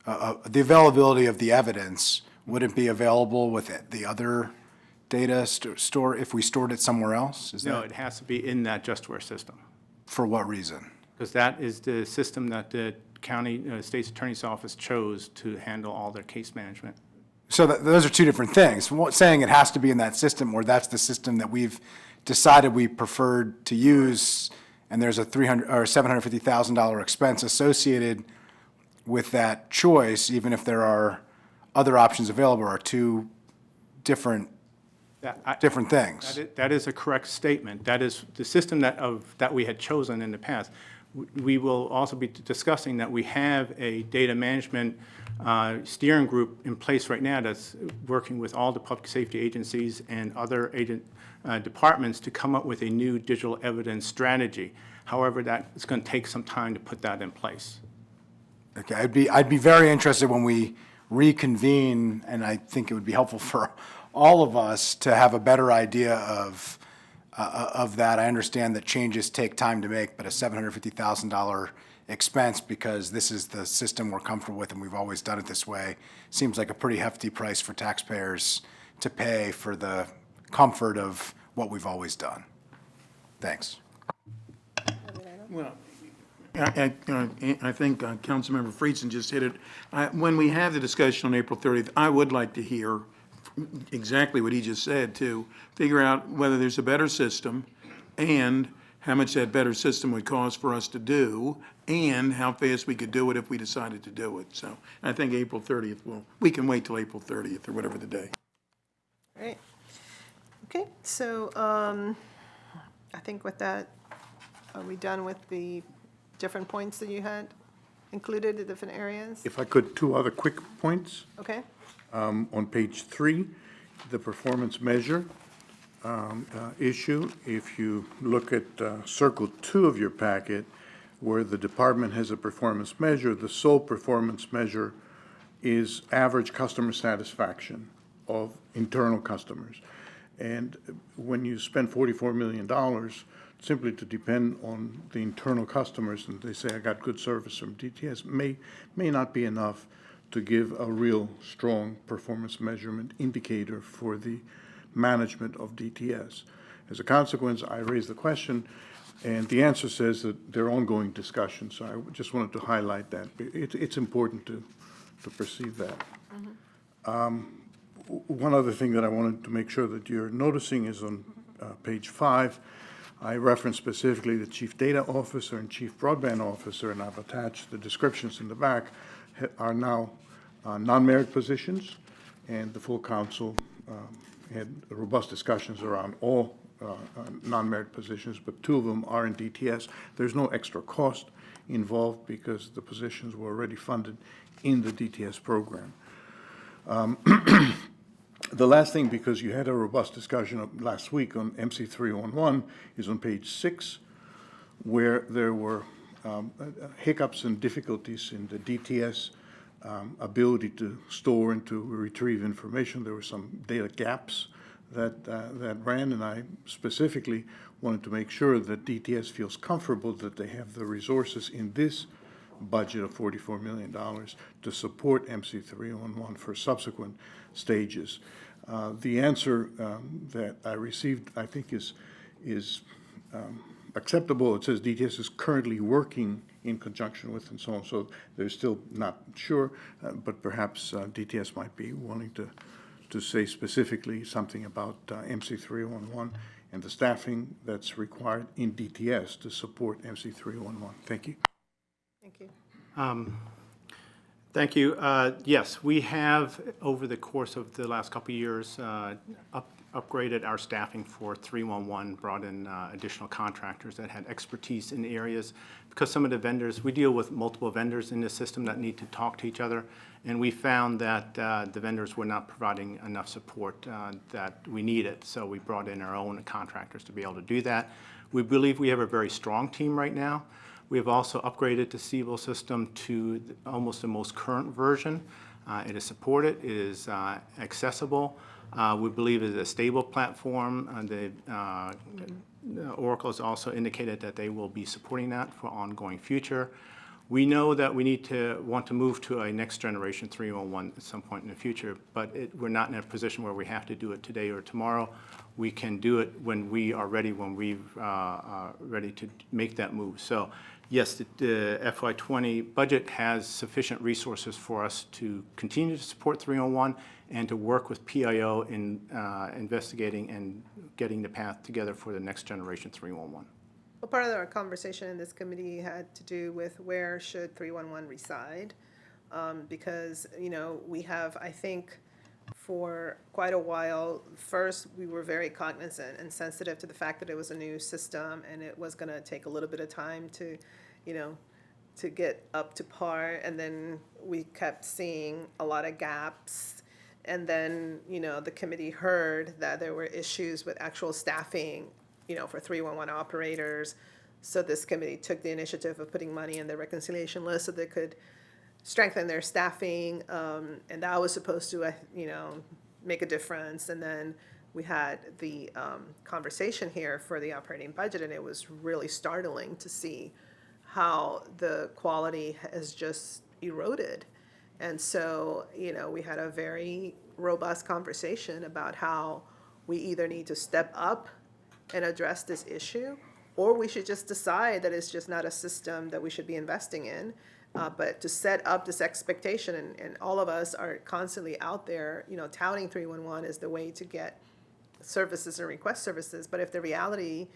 [SPEAKER 5] the availability of the evidence, would it be available with the other data store if we stored it somewhere else?
[SPEAKER 12] No, it has to be in that JustWare system.
[SPEAKER 5] For what reason?
[SPEAKER 12] Because that is the system that the county, state's attorney's office chose to handle all their case management.
[SPEAKER 5] So those are two different things. Saying it has to be in that system, or that's the system that we've decided we preferred to use, and there's a $300,000 or $750,000 expense associated with that choice, even if there are other options available, are two different things.
[SPEAKER 12] That is a correct statement. That is the system that we had chosen in the past. We will also be discussing that we have a data management steering group in place right now that's working with all the public safety agencies and other departments to come up with a new digital evidence strategy. However, that is going to take some time to put that in place.
[SPEAKER 5] Okay, I'd be very interested when we reconvene, and I think it would be helpful for all of us to have a better idea of that. I understand that changes take time to make, but a $750,000 expense because this is the system we're comfortable with and we've always done it this way seems like a pretty hefty price for taxpayers to pay for the comfort of what we've always done. Thanks.
[SPEAKER 6] Well, I think Councilmember Friedson just hit it. When we have the discussion on April 30th, I would like to hear exactly what he just said, to figure out whether there's a better system and how much that better system would cost for us to do and how fast we could do it if we decided to do it. So I think April 30th, we can wait till April 30th or whatever the day.
[SPEAKER 1] All right. Okay, so I think with that, are we done with the different points that you had included, the different areas?
[SPEAKER 3] If I could, two other quick points.
[SPEAKER 1] Okay.
[SPEAKER 3] On page 3, the performance measure issue, if you look at Circle 2 of your packet, where the department has a performance measure, the sole performance measure is average customer satisfaction of internal customers. And when you spend $44 million simply to depend on the internal customers, and they say, I got good service from DTS, may not be enough to give a real strong performance measurement indicator for the management of DTS. As a consequence, I raised the question, and the answer says that there are ongoing discussions. So I just wanted to highlight that. It's important to perceive that. One other thing that I wanted to make sure that you're noticing is on page 5, I referenced specifically the Chief Data Officer and Chief Broadband Officer, and I've attached the descriptions in the back, are now non-merit positions, and the full council had robust discussions around all non-merit positions, but 2 of them are in DTS. There's no extra cost involved because the positions were already funded in the DTS program. The last thing, because you had a robust discussion last week on MC311, is on page 6, where there were hiccups and difficulties in the DTS ability to store and to retrieve information. There were some data gaps that ran, and I specifically wanted to make sure that DTS feels comfortable that they have the resources in this budget of $44 million to support MC311 for subsequent stages. The answer that I received, I think, is acceptable. It says DTS is currently working in conjunction with and so on. So they're still not sure, but perhaps DTS might be willing to say specifically something about MC311 and the staffing that's required in DTS to support MC311. Thank you.
[SPEAKER 1] Thank you.
[SPEAKER 12] Thank you. Yes, we have, over the course of the last couple of years, upgraded our staffing for 311, brought in additional contractors that had expertise in areas, because some of the vendors, we deal with multiple vendors in the system that need to talk to each other, and we found that the vendors were not providing enough support that we needed, so we brought in our own contractors to be able to do that. We believe we have a very strong team right now. We have also upgraded the Siebel system to almost the most current version. It is supported, it is accessible. We believe it is a stable platform. Oracle has also indicated that they will be supporting that for ongoing future. We know that we want to move to a next generation 311 at some point in the future, but we're not in a position where we have to do it today or tomorrow. We can do it when we are ready, when we're ready to make that move. So yes, the FY20 budget has sufficient resources for us to continue to support 301 and to work with PIO in investigating and getting the path together for the next generation 311.
[SPEAKER 1] Well, part of our conversation in this committee had to do with where should 311 reside, because, you know, we have, I think, for quite a while, first, we were very cognizant and sensitive to the fact that it was a new system and it was going to take a little bit of time to, you know, to get up to par. And then we kept seeing a lot of gaps. And then, you know, the committee heard that there were issues with actual staffing, you know, for 311 operators. So this committee took the initiative of putting money in the reconciliation list so they could strengthen their staffing, and that was supposed to, you know, make a difference. And then we had the conversation here for the operating budget, and it was really startling to see how the quality has just eroded. And so, you know, we had a very robust conversation about how we either need to step up and address this issue, or we should just decide that it's just not a system that we should be investing in. But to set up this expectation, and all of us are constantly out there, you know, touting 311 as the way to get services and request services. But if the reality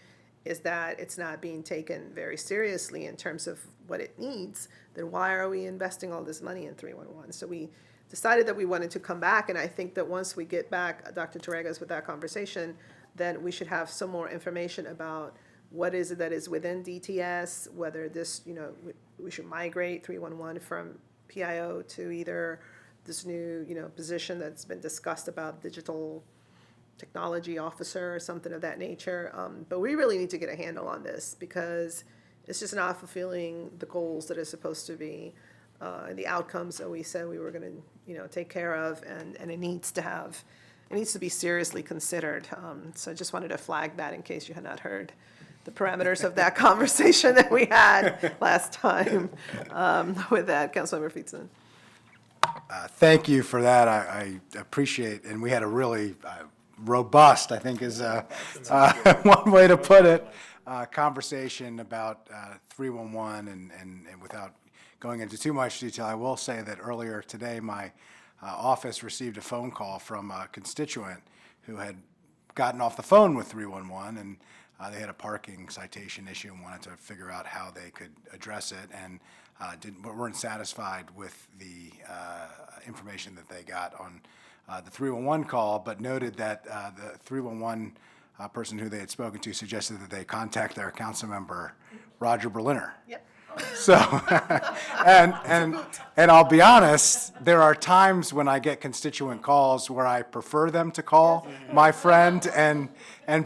[SPEAKER 1] is that it's not being taken very seriously in terms of what it needs, then why are we investing all this money in 311? So we decided that we wanted to come back, and I think that once we get back, Dr. Torregas, with that conversation, then we should have some more information about what is it that is within DTS, whether this, you know, we should migrate 311 from PIO to either this new, you know, position that's been discussed about digital technology officer or something of that nature. But we really need to get a handle on this because it's just not fulfilling the goals that are supposed to be, and the outcomes that we said we were going to, you know, take care of, and it needs to be seriously considered. So I just wanted to flag that in case you had not heard the parameters of that conversation that we had last time. With that, Councilmember Feetson.
[SPEAKER 5] Thank you for that. I appreciate, and we had a really robust, I think is one way to put it, conversation about 311, and without going into too much detail, I will say that earlier today, my office received a phone call from a constituent who had gotten off the phone with 311, and they had a parking citation issue and wanted to figure out how they could address it, and weren't satisfied with the information that they got on the 311 call, but noted that the 311 person who they had spoken to suggested that they contact their council member, Roger Berliner.
[SPEAKER 1] Yep.
[SPEAKER 5] So, and I'll be honest, there are times when I get constituent calls where I prefer them to call my friend and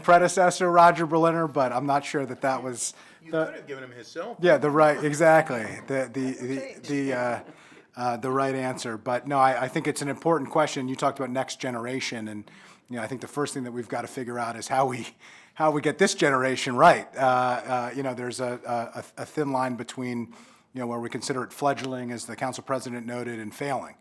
[SPEAKER 5] predecessor, Roger Berliner, but I'm not sure that was.
[SPEAKER 6] You could have given him his cell phone.
[SPEAKER 5] Yeah, exactly, the right answer. But no, I think it's an important question. You talked about next generation, and you know, I think the first thing that we've got to figure out is how we get this generation right. You know, there's a thin line between, you know, where we consider it fledgling, as the council president noted, and failing.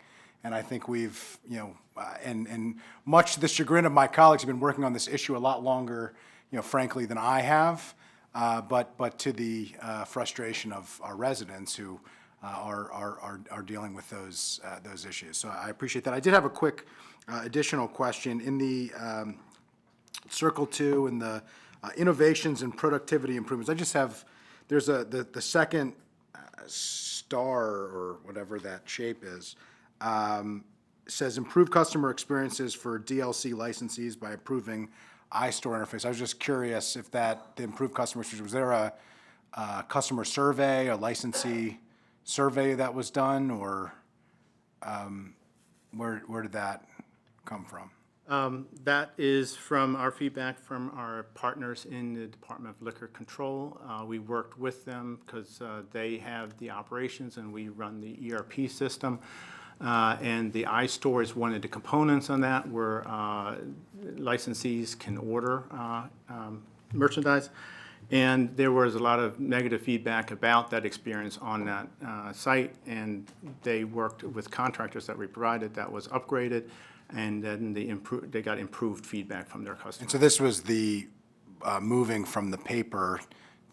[SPEAKER 5] And I think we've, you know, and much to the chagrin of my colleagues, have been working on this issue a lot longer, you know, frankly, than I have. But to the frustration of our residents who are dealing with those issues. So I appreciate that. I did have a quick additional question in the Circle 2 and the innovations and productivity improvements. I just have, there's the second star or whatever that shape is, says improve customer experiences for DLC licensees by improving iStore interface. I was just curious if the improved customer experience, was there a customer survey, a licensee survey that was done, or where did that come from?
[SPEAKER 12] That is from our feedback from our partners in the Department of Liquor Control. We worked with them because they have the operations and we run the ERP system. And the iStore is one of the components on that where licensees can order merchandise. And there was a lot of negative feedback about that experience on that site, and they worked with contractors that we provided that was upgraded, and then they got improved feedback from their customers.
[SPEAKER 5] And so this was the moving from the paper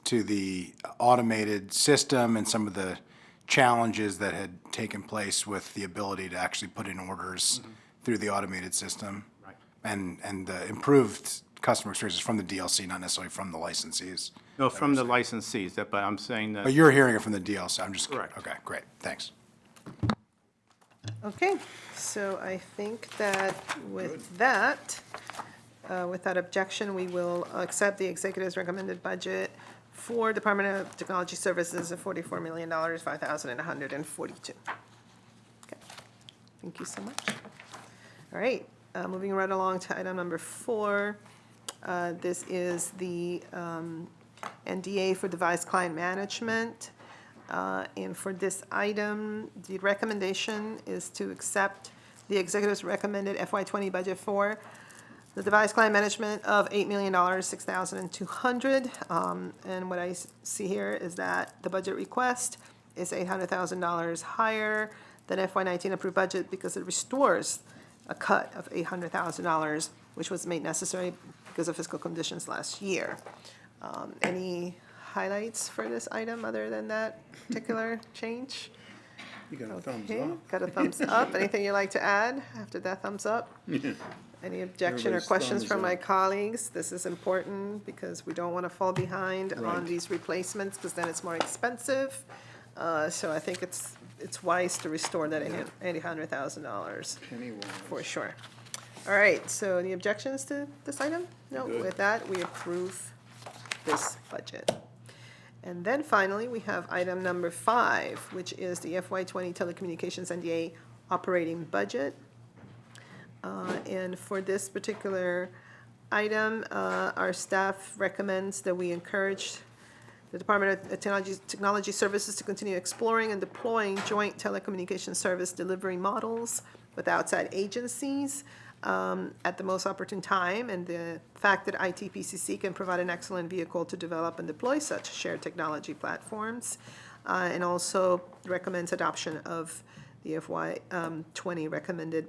[SPEAKER 5] to the automated system and some of the challenges that had taken place with the ability to actually put in orders through the automated system.
[SPEAKER 12] Right.
[SPEAKER 5] And the improved customer experiences from the DLC, not necessarily from the licensees.
[SPEAKER 12] No, from the licensees, but I'm saying that.
[SPEAKER 5] But you're hearing it from the DLC, I'm just.
[SPEAKER 12] Correct.
[SPEAKER 5] Okay, great, thanks.
[SPEAKER 1] Okay, so I think that with that, without objection, we will accept the executive's recommended budget for Department of Technology Services of $44,005,142. Okay, thank you so much. All right, moving right along to item number 4. This is the NDA for device client management. And for this item, the recommendation is to accept the executive's recommended FY20 budget for the device client management of $8,006,200. And what I see here is that the budget request is $800,000 higher than FY19 approved budget because it restores a cut of $800,000, which was made necessary because of fiscal conditions last year. Any highlights for this item other than that particular change?
[SPEAKER 6] You got a thumbs
[SPEAKER 1] Okay,
[SPEAKER 6] up.
[SPEAKER 1] got a thumbs up. Anything you'd like to add after that thumbs up? Any objection or
[SPEAKER 6] Everybody's
[SPEAKER 1] questions
[SPEAKER 6] thumbs
[SPEAKER 1] from my
[SPEAKER 6] up.
[SPEAKER 1] colleagues? This is important because we don't want to fall behind on
[SPEAKER 6] Right.
[SPEAKER 1] these replacements because then it's more expensive. So I think it's wise to restore that $800,000
[SPEAKER 6] Penny wise.
[SPEAKER 1] for sure. All right, so any objections to this item? No, with that, we approve this budget. And then finally, we have item number 5, which is the FY20 Telecommunications NDA operating budget. And for this particular item, our staff recommends that we encourage the Department of Technology Services to continue exploring and deploying joint telecommunications service delivery models with outside agencies at the most opportune time, and the fact that ITPCC can provide an excellent vehicle to develop and deploy such shared technology platforms, and also recommends adoption of the FY20 recommended,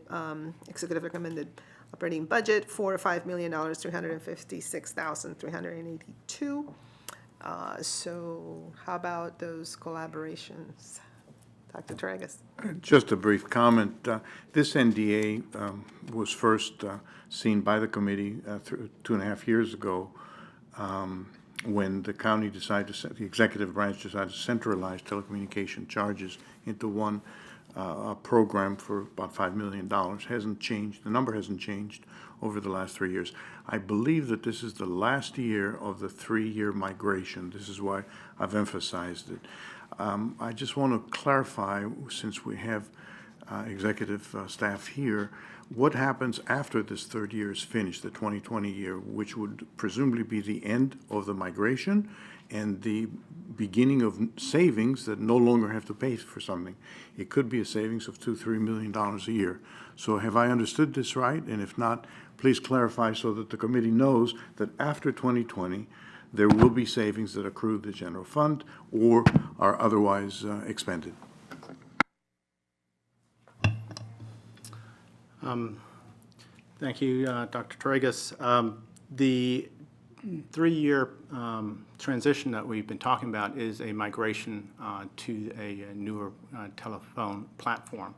[SPEAKER 1] executive recommended operating budget for $5,356,382. So how about those collaborations? Dr. Tragus?
[SPEAKER 3] Just a brief comment. This NDA was first seen by the committee 2.5 years ago when the county decided to, the executive branch decided to centralize telecommunication charges into one program for about $5 million. Hasn't changed. The number hasn't changed over the last 3 years. I believe that this is the last year of the 3-year migration. This is why I've emphasized it. I just want to clarify, since we have executive staff here, what happens after this 3rd year is finished, the 2020 year, which would presumably be the end of the migration and the beginning of savings that no longer have to pay for something. It could be a savings of $2-3 million a year. So have I understood this right? And if not, please clarify so that the committee knows that after 2020, there will be savings that accrue to the general fund or are otherwise expended.
[SPEAKER 12] Thank you, Dr. Tragus. The 3-year transition that we've been talking about is a migration to a newer telephone platform.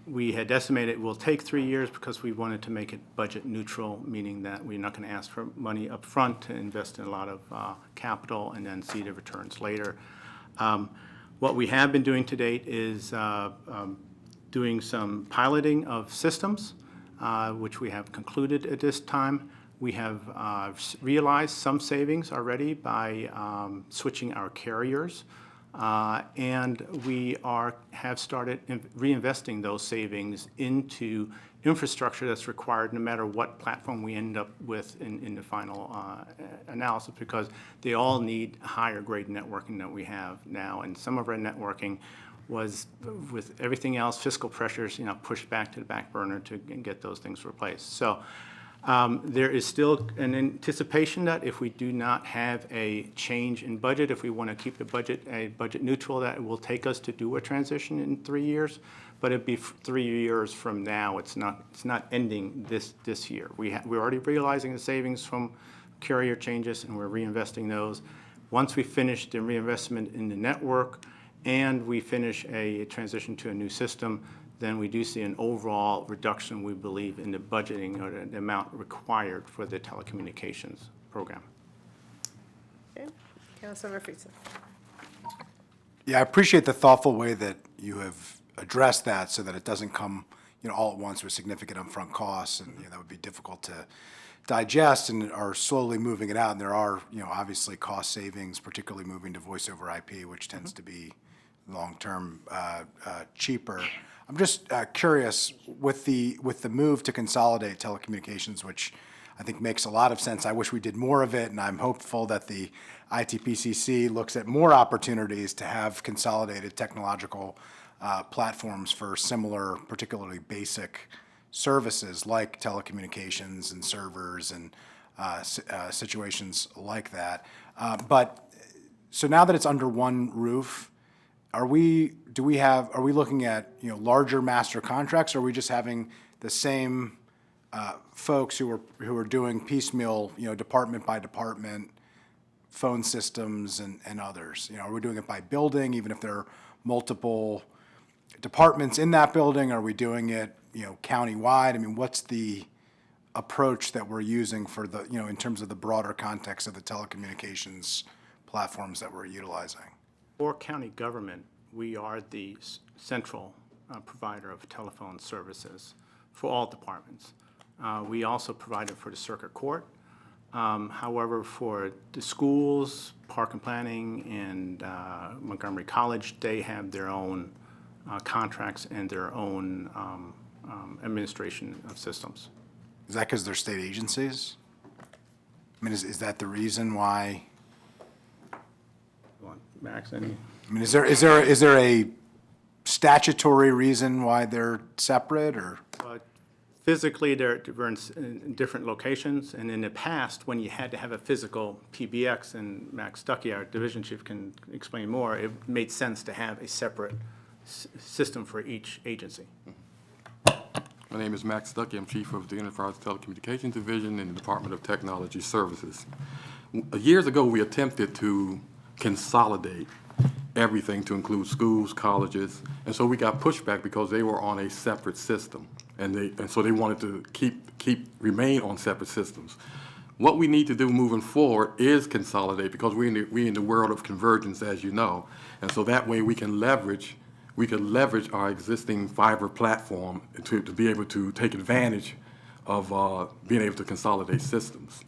[SPEAKER 12] We had estimated it will take 3 years because we wanted to make it budget neutral, meaning that we're not going to ask for money up front to invest in a lot of capital and then see the returns later. What we have been doing to date is doing some piloting of systems, which we have concluded at this time. We have realized some savings already by switching our carriers, and we have started reinvesting those savings into infrastructure that's required no matter what platform we end up with in the final analysis, because they all need higher grade networking than we have now. And some of our networking was, with everything else, fiscal pressures, pushed back to the back burner to get those things replaced. So there is still an anticipation that if we do not have a change in budget, if we want to keep the budget neutral, that it will take us to do a transition in 3 years. But it'd be 3 years from now. It's not ending this year. We're already realizing the savings from carrier changes, and we're reinvesting those. Once we finish the reinvestment in the network and we finish a transition to a new system, then we do see an overall reduction, we believe, in the budgeting or the amount required for the telecommunications program.
[SPEAKER 1] Okay, Councilmember Friesen.
[SPEAKER 5] Yeah, I appreciate the thoughtful way that you have addressed that so that it doesn't come, all at once with significant upfront costs, and that would be difficult to digest, and are slowly moving it out. And there are, obviously cost savings, particularly moving to voice over IP, which tends to be long-term cheaper. I'm just curious, with the move to consolidate telecommunications, which I think makes a lot of sense. I wish we did more of it, and I'm hopeful that the ITPCC looks at more opportunities to have consolidated technological platforms for similar, particularly basic services like telecommunications and servers and situations like that. So now that it's under one roof, are we looking at larger master contracts, or are we just having the same folks who are doing piecemeal, department by department phone systems and others? Are we doing it by building, even if there are multiple departments in that building? Are we doing it countywide? I mean, what's the approach that we're using for the in terms of the broader context of the telecommunications platforms that we're utilizing?
[SPEAKER 12] For county government, we are the central provider of telephone services for all departments. We also provide it for the circuit court. However, for the schools, park and planning, and Montgomery College, they have their own contracts and their own administration of systems.
[SPEAKER 5] Is that because they're state agencies? I mean, is that the reason why?
[SPEAKER 12] You want Max, any?
[SPEAKER 5] I mean, is there a statutory reason why they're separate, or?
[SPEAKER 12] Physically, we're in different locations, and in the past, when you had to have a physical PBX, and Max Stuckey, our division chief, can explain more, it made sense to have a separate system for each agency.
[SPEAKER 13] My name is Max Stuckey. I'm chief of the Enterprise Telecommunications Division in the Department of Technology Services. Years ago, we attempted to consolidate everything to include schools, colleges, and so we got pushback because they were on a separate system, and so they wanted to remain on separate systems. What we need to do moving forward is consolidate, because we're in the world of convergence, as you know, and so that way we can leverage our existing fiber platform to be able to take advantage of being able to consolidate systems.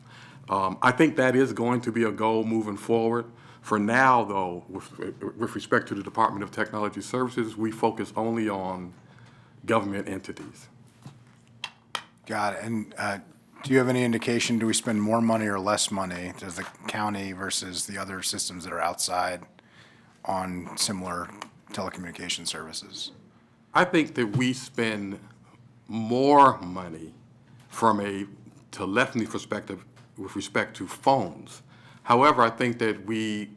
[SPEAKER 13] I think that is going to be a goal moving forward. For now, though, with respect to the Department of Technology Services, we focus only on government entities.
[SPEAKER 5] Got it. And do you have any indication, do we spend more money or less money, does the county versus the other systems that are outside, on similar telecommunication services?
[SPEAKER 13] I think that we spend more money from a telephony perspective with respect to phones. However, I think that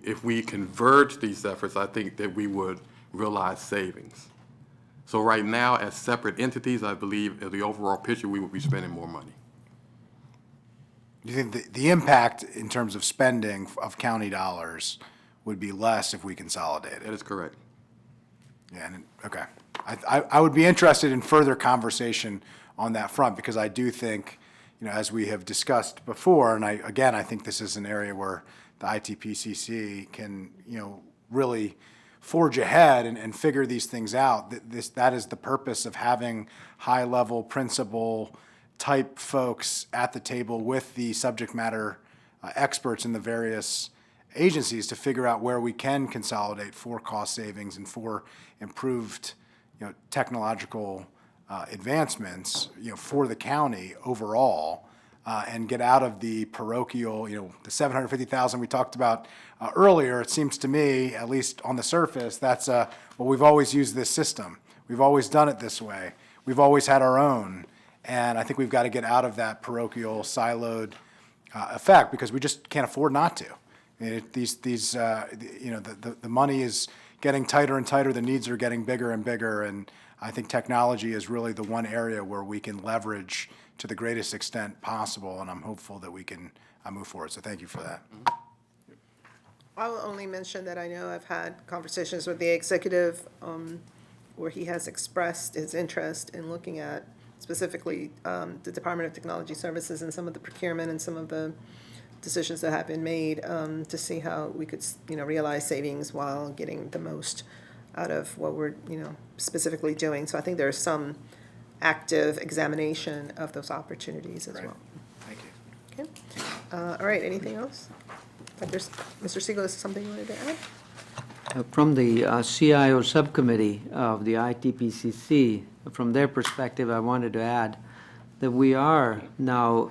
[SPEAKER 13] if we converge these efforts, I think that we would realize savings. So right now, as separate entities, I believe in the overall picture, we would be spending more money.
[SPEAKER 5] Do you think the impact in terms of spending of county dollars would be less if we consolidated?
[SPEAKER 13] That is correct.
[SPEAKER 5] Yeah, okay. I would be interested in further conversation on that front, because I do think, as we have discussed before, and I think this is an area where the ITPCC can, really forge ahead and figure these things out. That is the purpose of having high-level principal-type folks at the table with the subject matter experts in the various agencies to figure out where we can consolidate for cost savings and for improved, technological advancements, for the county overall, and get out of the parochial, the 750,000 we talked about earlier. It seems to me, at least on the surface, that's, well, we've always used this system. We've always done it this way. We've always had our own. And I think we've got to get out of that parochial, siloed effect, because we just can't afford not to. I mean, the money is getting tighter and tighter, the needs are getting bigger and bigger, and I think technology is really the one area where we can leverage to the greatest extent possible, and I'm hopeful that we can move forward. So thank you for that.
[SPEAKER 1] I will only mention that I know I've had conversations with the executive where he has expressed his interest in looking at specifically the Department of Technology Services and some of the procurement and some of the decisions that have been made to see how we could, realize savings while getting the most out of what we're, specifically doing. So I think there's some active examination of those opportunities as well.
[SPEAKER 5] Thank you.
[SPEAKER 1] Okay. All right, anything else? Mr. Siegel, is there something you wanted to add?
[SPEAKER 8] From the CIO subcommittee of the ITPCC, from their perspective, I wanted to add that we are now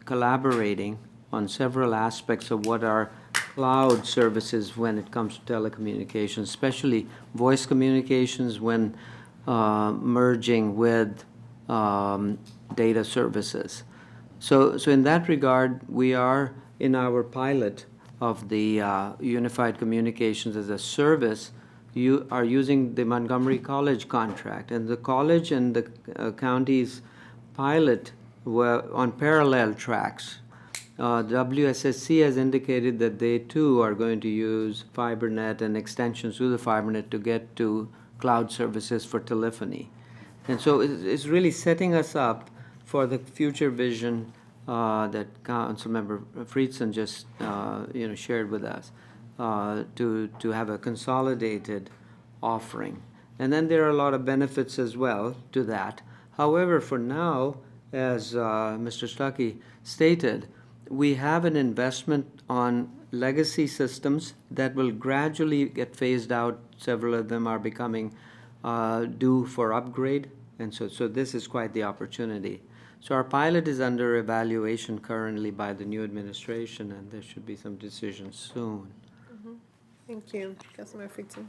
[SPEAKER 8] collaborating on several aspects of what are cloud services when it comes to telecommunications, especially voice communications when merging with data services. So in that regard, we are in our pilot of the Unified Communications as a Service. You are using the Montgomery College contract, and the college and the county's pilot were on parallel tracks. WSSC has indicated that they too are going to use FiberNet and extensions to the FiberNet to get to cloud services for telephony. And so it's really setting us up for the future vision that Councilmember Friedson just shared with us, to have a consolidated offering. And then there are a lot of benefits as well to that. However, for now, as Mr. Stuckey stated, we have an investment on legacy systems that will gradually get phased out. Several of them are becoming due for upgrade, and so this is quite the opportunity. So our pilot is under evaluation currently by the new administration, and there should be some decisions soon.
[SPEAKER 1] Thank you. Councilmember Friedson.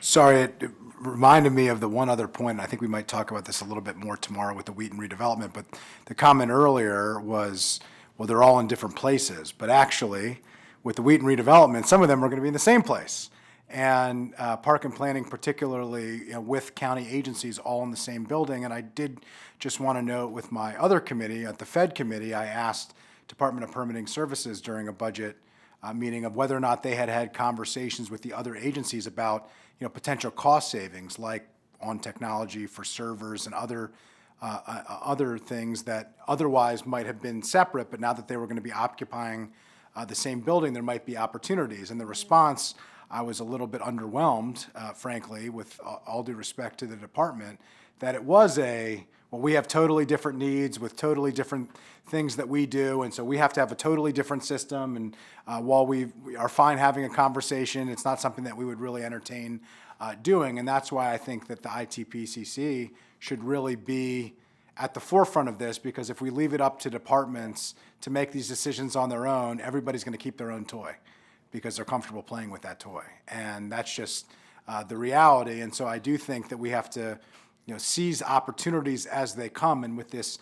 [SPEAKER 5] Sorry, it reminded me of the one other point, and I think we might talk about this a little bit more tomorrow with the Wheaton redevelopment, but the comment earlier was, well, they're all in different places, but actually, with the Wheaton redevelopment, some of them are going to be in the same place. And Park and Planning, particularly with county agencies all in the same building. And I did just want to note with my other committee, at the Fed committee, I asked Department of Permitting Services during a budget meeting of whether or not they had had conversations with the other agencies about potential cost savings, like on technology for servers and other things that otherwise might have been separate, but now that they were going to be occupying the same building, there might be opportunities. And the response, I was a little bit underwhelmed, frankly, with all due respect to the department, that it was well, we have totally different needs with totally different things that we do, and so we have to have a totally different system, and while we are fine having a conversation, it's not something that we would really entertain doing, and that's why I think that the ITPCC should really be at the forefront of this, because if we leave it up to departments to make these decisions on their own, everybody's going to keep their own toy because they're comfortable playing with that toy. And that's just the reality. And so I do think that we have to seize opportunities as they come. And with this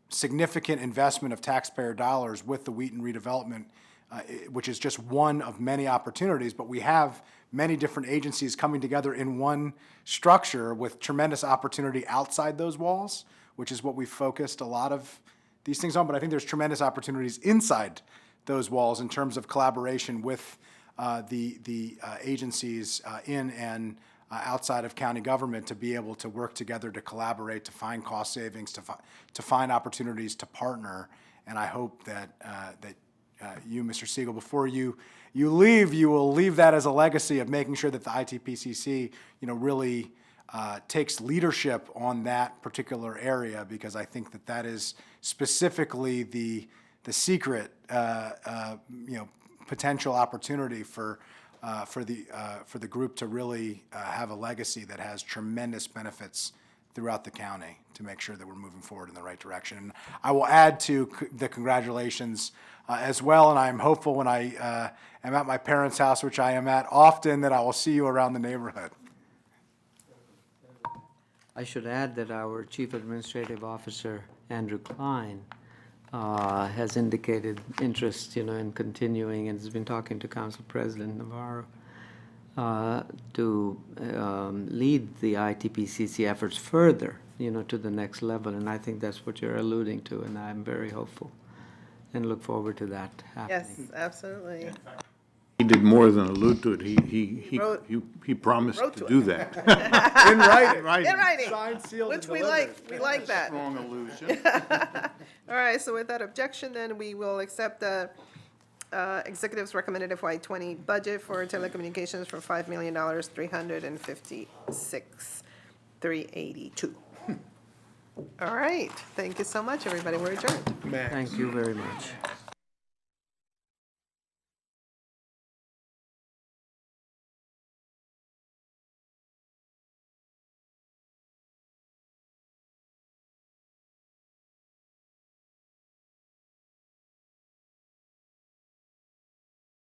[SPEAKER 5] significant investment of taxpayer dollars with the Wheaton redevelopment, which is just one of many opportunities, but we have many different agencies coming together in one structure with tremendous opportunity outside those walls, which is what we've focused a lot of these things on. But I think there's tremendous opportunities inside those walls in terms of collaboration with the agencies in and outside of county government to be able to work together, to collaborate, to find cost savings, to find opportunities to partner. And I hope that you, Mr. Siegel, before you leave, you will leave that as a legacy of making sure that the ITPCC, really takes leadership on that particular area, because I think that that is specifically the secret, potential opportunity for the group to really have a legacy that has tremendous benefits throughout the county, to make sure that we're moving forward in the right direction. And I will add to the congratulations as well, and I'm hopeful when I am at my parents' house, which I am at often, that I will see you around the neighborhood.
[SPEAKER 8] I should add that our Chief Administrative Officer, Andrew Klein, has indicated interest, in continuing, and has been talking to Council President Navarro to lead the ITPCC efforts further, to the next level. And I think that's what you're alluding to, and I'm very hopeful and look forward to that happening.
[SPEAKER 1] Yes, absolutely.
[SPEAKER 3] He did more than allude to it. He promised
[SPEAKER 1] Wrote
[SPEAKER 3] to
[SPEAKER 1] to
[SPEAKER 3] do
[SPEAKER 1] it.
[SPEAKER 3] that. In writing.
[SPEAKER 1] In writing,
[SPEAKER 5] Signed, sealed, and
[SPEAKER 1] which we
[SPEAKER 5] delivered.
[SPEAKER 1] like, we like that.
[SPEAKER 6] Strong illusion.
[SPEAKER 1] All right, so with that objection, then we will accept the executive's recommended FY20 budget for telecommunications for $5,356,382. All right, thank you so much, everybody. We're adjourned.
[SPEAKER 8] Thank you very much.